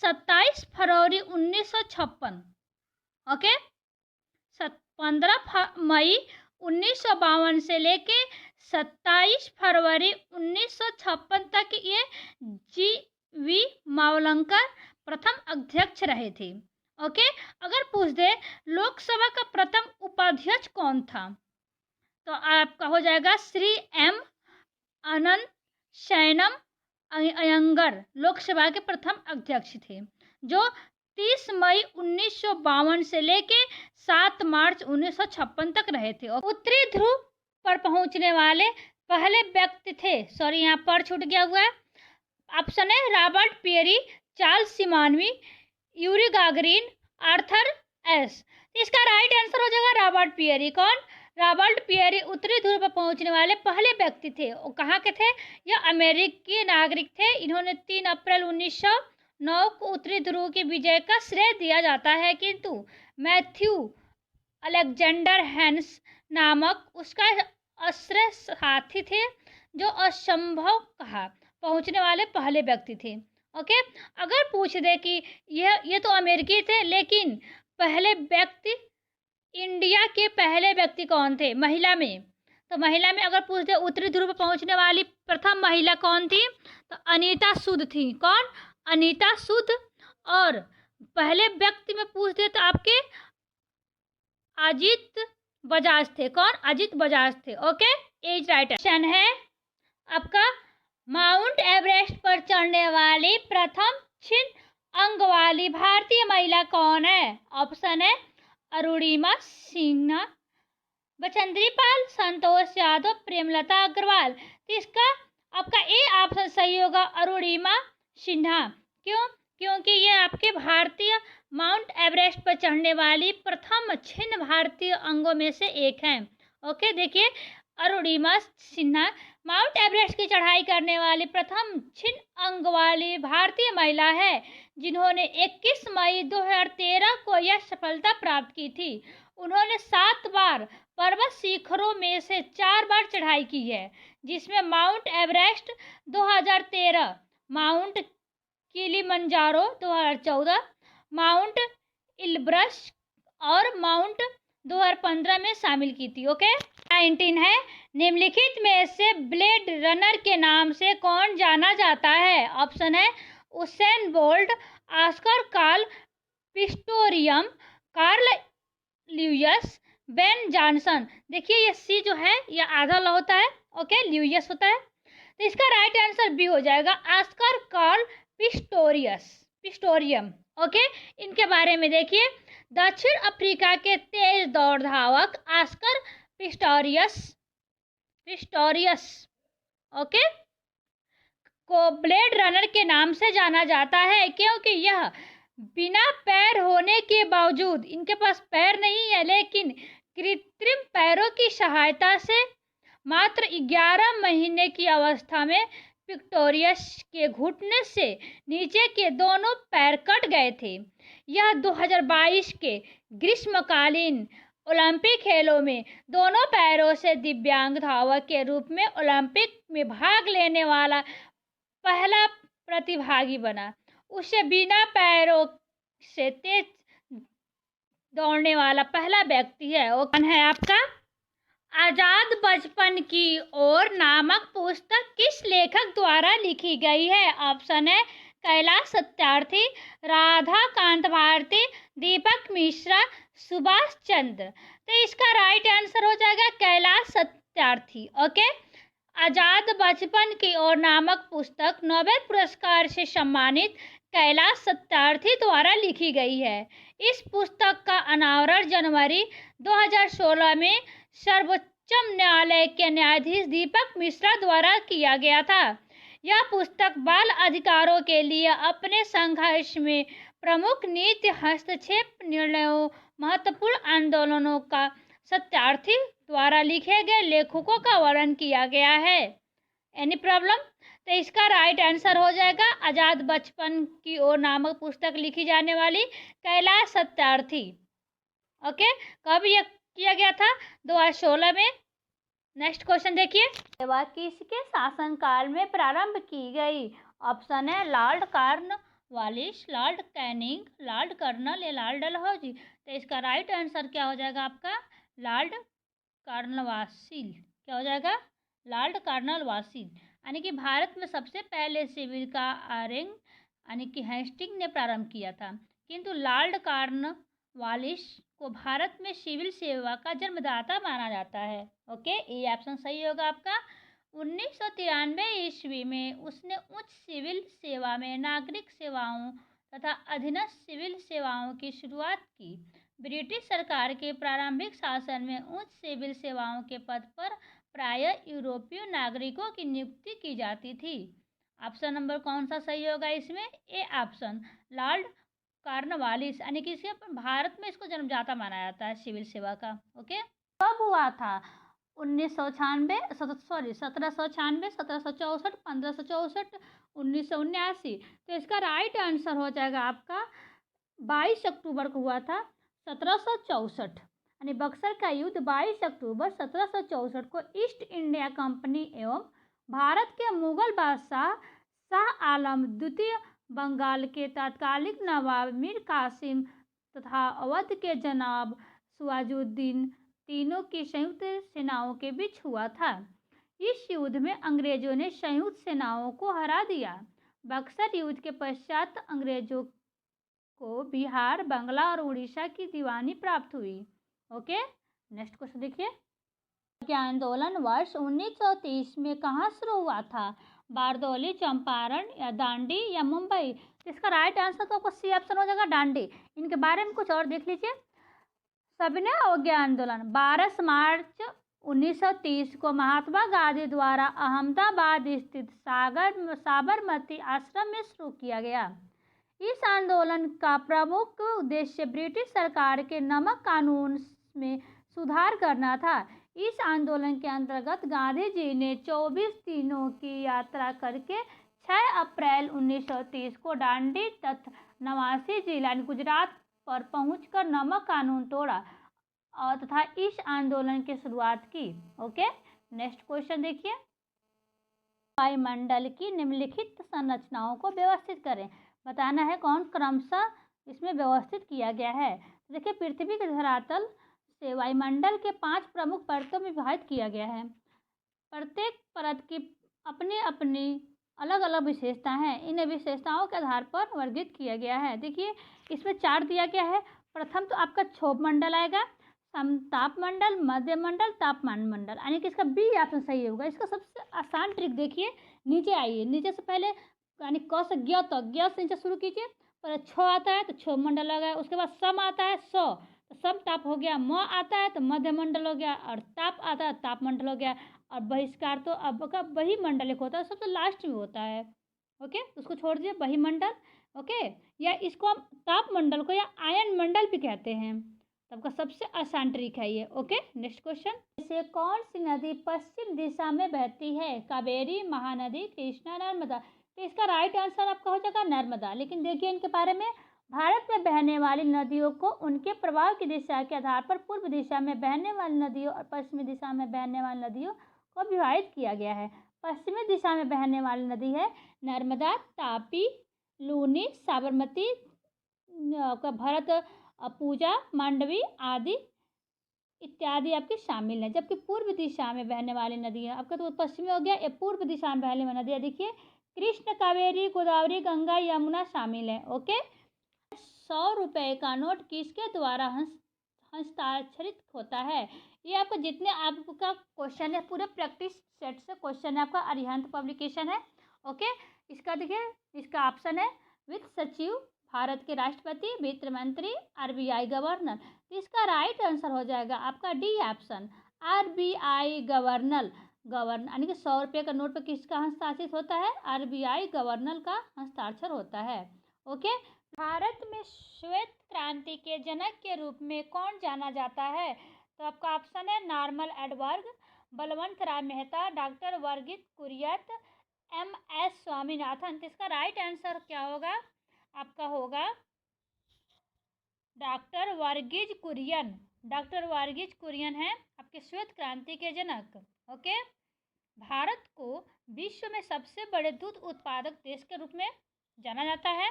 27 फरवरी 1956। ओके, 15 मई 1952 से लेके 27 फरवरी 1956 तक ये जी.वी. मावलंकर प्रथम अध्यक्ष रहे थे। ओके, अगर पूछ दे लोकसभा का प्रथम उपाध्यक्ष कौन था, तो आपका हो जाएगा श्री एम अनंत शयनम अयंगर। लोकसभा के प्रथम अध्यक्ष थे, जो 30 मई 1952 से लेके 7 मार्च 1956 तक रहे थे। उत्तरी ध्रुव पर पहुंचने वाले पहले व्यक्ति थे, सॉरी यहाँ पर छूट गया हुआ है, ऑप्शन है Robert Peary, Charles Simonyi, Yuri Gagarin, Arthur S. इसका राइट आंसर हो जाएगा रॉबर्ट पियरी। कौन? रॉबर्ट पियरी उत्तरी ध्रुव पर पहुंचने वाले पहले व्यक्ति थे। वो कहाँ के थे? यह अमेरिकी नागरिक थे। इन्होंने 3 अप्रैल 1909 को उत्तरी ध्रुव की विजय का श्रेय दिया जाता है, किंतु मैथ्यू अलेक्जेंडर हैंस नामक उसका आश्रय साथी थे, जो असंभव कहा पहुंचने वाले पहले व्यक्ति थे। ओके, अगर पूछ दे कि ये तो अमेरिकी थे, लेकिन पहले व्यक्ति, इंडिया के पहले व्यक्ति कौन थे महिला में? तो महिला में अगर पूछ दे उत्तरी ध्रुव पर पहुंचने वाली प्रथम महिला कौन थी, तो अनीता सुद थी। कौन? अनीता सुद। और पहले व्यक्ति में पूछ दे तो आपके अजीत बजाज थे। कौन? अजीत बजाज थे। ओके, एज राइट क्वेश्चन है आपका, माउंट एवरेस्ट पर चढ़ने वाली प्रथम छिन्न अंग वाली भारतीय महिला कौन है? ऑप्शन है अरुणिमा सिन्हा, बचेंद्री पाल, संतोष यादव, प्रेमलता अग्रवाल। तो इसका आपका ए ऑप्शन सही होगा, अरुणिमा सिन्हा। क्यों? क्योंकि ये आपके भारतीय माउंट एवरेस्ट पर चढ़ने वाली प्रथम छिन्न भारतीय अंगों में से एक हैं। ओके, देखिए, अरुणिमा सिन्हा माउंट एवरेस्ट की चढ़ाई करने वाली प्रथम छिन्न अंग वाली भारतीय महिला है, जिन्होंने 21 मई 2013 को यह सफलता प्राप्त की थी। उन्होंने 7 बार पर्वत शिखरों में से 4 बार चढ़ाई की है, जिसमें Mount Everest 2013, Mount Kilimanjaro 2014, Mount Elbrus और माउंट 2015 में शामिल की थी। ओके, 19 है, निम्नलिखित में से ब्लेड रनर के नाम से कौन जाना जाता है? ऑप्शन है Usain Bolt, Oscar Carl Pistorius, Carl Lewis, Ben Johnson. देखिए ये सी जो है ये आधा ला होता है, ओके, ल्यूयस होता है, तो इसका राइट आंसर बी हो जाएगा, ऑस्कर कार्ल पिस्टोरियम। ओके, इनके बारे में देखिए, दक्षिण अफ्रीका के तेज दौड़ धावक ऑस्कर पिस्टोरियस, ओके, को ब्लेड रनर के नाम से जाना जाता है क्योंकि यह बिना पैर होने के बावजूद, इनके पास पैर नहीं है लेकिन कृत्रिम पैरों की सहायता से मात्र 11 महीने की अवस्था में पिस्टोरियस के घुटने से नीचे के दोनों पैर कट गए थे। यह 2022 के ग्रीष्मकालीन ओलंपिक खेलों में दोनों पैरों से दिव्यांग धावक के रूप में ओलंपिक में भाग लेने वाला पहला प्रतिभागी बना। उसे बिना पैरों से तेज दौड़ने वाला पहला व्यक्ति है। वो कौन है आपका? आजाद बचपन की ओर नामक पुस्तक किस लेखक द्वारा लिखी गई है? ऑप्शन है कैलाश सत्यार्थी, राधा कांत भारती, दीपक मिश्रा, सुभाष चंद्र। तो इसका राइट आंसर हो जाएगा कैलाश सत्यार्थी। ओके, आजाद बचपन की ओर नामक पुस्तक नोबेल पुरस्कार से सम्मानित कैलाश सत्यार्थी द्वारा लिखी गई है। इस पुस्तक का अनावरण जनवरी 2016 में सर्वोच्च न्यायालय के न्यायाधीश दीपक मिश्रा द्वारा किया गया था। यह पुस्तक बाल अधिकारों के लिए अपने संघर्ष में प्रमुख नीति हस्तक्षेप निर्णयों, महत्वपूर्ण आंदोलनों का सत्यार्थी द्वारा लिखे गए लेखकों का वर्णन किया गया है। Any problem? तो इसका राइट आंसर हो जाएगा आजाद बचपन की ओर नामक पुस्तक लिखी जाने वाली कैलाश सत्यार्थी। ओके, कब यह किया गया था? 2016 में। नेक्स्ट क्वेश्चन देखिए, सेवा किसके शासनकाल में प्रारंभ की गई? ऑप्शन है Lord Cornwallis, Lord Canning, Lord Colonel या लॉर्ड डलहौजी। तो इसका राइट आंसर क्या हो जाएगा आपका? Lord Cornwallis. क्या हो जाएगा? Lord Cornwallis. यानी कि भारत में सबसे पहले सिविल का आरंभ यानी कि हेस्टिंग ने प्रारंभ किया था, किंतु लॉर्ड कॉर्नवालिस को भारत में सिविल सेवा का जन्मदाता माना जाता है। ओके, ये ऑप्शन सही होगा आपका। 1993 ईस्वी में उसने उच्च सिविल सेवा में नागरिक सेवाओं तथा अधीनस्थ सिविल सेवाओं की शुरुआत की। ब्रिटिश सरकार के प्रारंभिक शासन में उच्च सिविल सेवाओं के पद पर प्रायः यूरोपीय नागरिकों की नियुक्ति की जाती थी। ऑप्शन नंबर कौन सा सही होगा इसमें? ए ऑप्शन, लॉर्ड कॉर्नवालिस, यानी कि इसके भारत में इसको जन्मदाता माना जाता है सिविल सेवा का। ओके, कब हुआ था? 1796, 1764, 1564, 1979। तो इसका राइट आंसर हो जाएगा आपका 22 अक्टूबर को हुआ था 1764। यानी बक्सर का युद्ध 22 अक्टूबर 1764 को ईस्ट इंडिया कंपनी एवं भारत के मुगल बादशाह शाह आलम द्वितीय, बंगाल के तत्कालीन नवाब मीर कासिम तथा अवध के जनाब सिराजुद्दीन तीनों की संयुक्त सेनाओं के बीच हुआ था। इस युद्ध में अंग्रेजों ने संयुक्त सेनाओं को हरा दिया। बक्सर युद्ध के पश्चात अंग्रेजों को बिहार, बंगला और उड़ीसा की दीवानी प्राप्त हुई। ओके, नेक्स्ट क्वेश्चन देखिए, के आंदोलन वर्ष 1930 में कहाँ शुरू हुआ था? बारदौली, चंपारण या दांडी या मुंबई? इसका राइट आंसर तो आपको सी ऑप्शन हो जाएगा, दांडी। इनके बारे में कुछ और देख लीजिए। सविनय अवज्ञा आंदोलन 12 मार्च 1930 को महात्मा गांधी द्वारा अहमदाबाद स्थित साबरमती आश्रम में शुरू किया गया। इस आंदोलन का प्रमुख उद्देश्य ब्रिटिश सरकार के नमक कानून में सुधार करना था। इस आंदोलन के अंतर्गत गांधी जी ने 24 दिनों की यात्रा करके 6 अप्रैल 1930 को दांडी तथा नवासी जिला गुजरात पर पहुंचकर नमक कानून तोड़ा और तथा इस आंदोलन की शुरुआत की। ओके, नेक्स्ट क्वेश्चन देखिए, वायुमंडल की निम्नलिखित संरचनाओं को व्यवस्थित करें। बताना है कौन क्रमशः इसमें व्यवस्थित किया गया है। तो देखिए, पृथ्वी के धरातल से वायुमंडल के 5 प्रमुख परतों में विभाजित किया गया है। प्रत्येक परत की अपनी अपनी अलग अलग विशेषताएं हैं। इन विशेषताओं के आधार पर वर्गीकृत किया गया है। देखिए, इसमें 4 दिया गया है। प्रथम तो आपका क्षोभ मंडल आएगा, समताप मंडल, मध्य मंडल, तापमान मंडल, यानी कि इसका बी ऑप्शन सही होगा। इसका सबसे आसान ट्रिक देखिए, नीचे आइए, नीचे से पहले यानी क से ज्ञ तक, ज्ञ से नीचे शुरू कीजिए। पर छ आता है तो क्षोभ मंडल आ गया, उसके बाद सम आता है सौ तो सम ताप हो गया, म आता है तो मध्य मंडल हो गया, और ताप आता है ताप मंडल हो गया, और बहिष्कार तो अब का बही मंडल एक होता है, सबसे लास्ट में होता है। ओके, उसको छोड़ दीजिए, बही मंडल। ओके, या इसको हम ताप मंडल को या आयन मंडल भी कहते हैं। सबका सबसे आसान ट्रिक है ये। ओके, नेक्स्ट क्वेश्चन, जैसे कौन सी नदी पश्चिम दिशा में बहती है? कावेरी, महानदी, कृष्णा, नर्मदा। तो इसका राइट आंसर आपका हो जाएगा नर्मदा। लेकिन देखिए, इनके बारे में, भारत में बहने वाली नदियों को उनके प्रवाह की दिशा के आधार पर पूर्व दिशा में बहने वाली नदियों और पश्चिमी दिशा में बहने वाली नदियों को विभाजित किया गया है। पश्चिमी दिशा में बहने वाली नदी है नर्मदा, तापी, लूनी, साबरमती, भरत पूजा, मांडवी आदि इत्यादि आपकी शामिल है। जबकि पूर्व दिशा में बहने वाली नदी है, आपका तो पश्चिमी हो गया, ये पूर्व दिशा में बहने वाली नदियाँ देखिए, कृष्ण, कावेरी, गोदावरी, गंगा, यमुना शामिल है। ओके, 100 रुपये का नोट किसके द्वारा हस्ताक्षरित होता है? ये आपका जितने आपका क्वेश्चन है पूरे प्रैक्टिस सेट से क्वेश्चन है, आपका अरिहंत पब्लिकेशन है। ओके, इसका देखिए, इसका ऑप्शन है वित्त सचिव, भारत के राष्ट्रपति, वित्त मंत्री, आरबीआई गवर्नर। तो इसका राइट आंसर हो जाएगा आपका डी ऑप्शन, आरबीआई गवर्नर। यानी कि 100 रुपये का नोट पर किसका हस्ताक्षरित होता है? आरबीआई गवर्नर का हस्ताक्षर होता है। ओके, भारत में श्वेत क्रांति के जनक के रूप में कौन जाना जाता है? तो आपका ऑप्शन है नॉर्मन एडवर्ड, बलवंत राय मेहता, डॉक्टर वर्गीज कुरियन, एम.एस. स्वामीनाथन। तो इसका राइट आंसर क्या होगा? आपका होगा डॉक्टर वर्गीज कुरियन। डॉक्टर वर्गीज कुरियन है आपके श्वेत क्रांति के जनक। ओके, भारत को विश्व में सबसे बड़े दूध उत्पादक देश के रूप में जाना जाता है।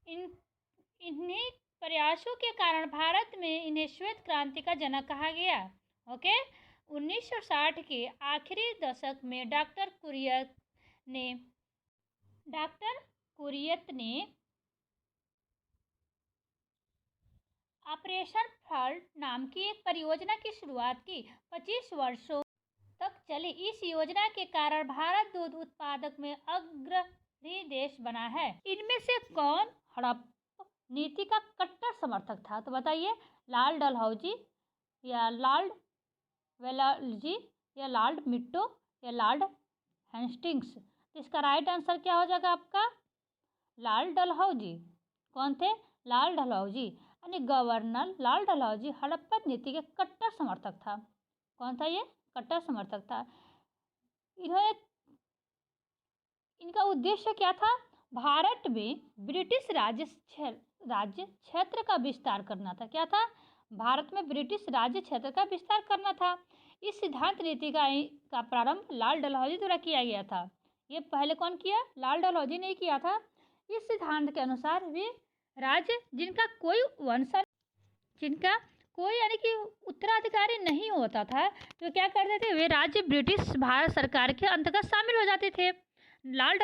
इन्हीं प्रयासों के कारण भारत में इन्हें श्वेत क्रांति का जनक कहा गया। ओके, 1960 के आखिरी दशक में डॉक्टर कुरियत ने ऑपरेशन फ्लड नाम की एक परियोजना की शुरुआत की। 25 वर्षों तक चली इस योजना के कारण भारत दूध उत्पादक में अग्रणी देश बना है। इनमें से कौन हड़प्पा नीति का कट्टर समर्थक था? तो बताइए, लाल डलहौजी, या लॉर्ड वेलजी, या लॉर्ड मिंटो, या लॉर्ड हेस्टिंग्स। तो इसका राइट आंसर क्या हो जाएगा आपका? लाल डलहौजी। कौन थे? लाल डलहौजी, यानी गवर्नर लाल डलहौजी हड़प्पा नीति के कट्टर समर्थक था। कौन था ये? कट्टर समर्थक था। इन्होंने, इनका उद्देश्य क्या था? भारत में ब्रिटिश राज्य क्षेत्र का विस्तार करना था। क्या था? भारत में ब्रिटिश राज्य क्षेत्र का विस्तार करना था। इस सिद्धांत नीति का प्रारंभ लाल डलहौजी द्वारा किया गया था। ये पहले कौन किया? लाल डलहौजी ने किया था। इस सिद्धांत के अनुसार वे राज्य जिनका कोई यानी कि उत्तराधिकारी नहीं होता था, तो क्या करते थे? वे राज्य ब्रिटिश भारत सरकार के अंतर्गत शामिल हो जाते थे। लाल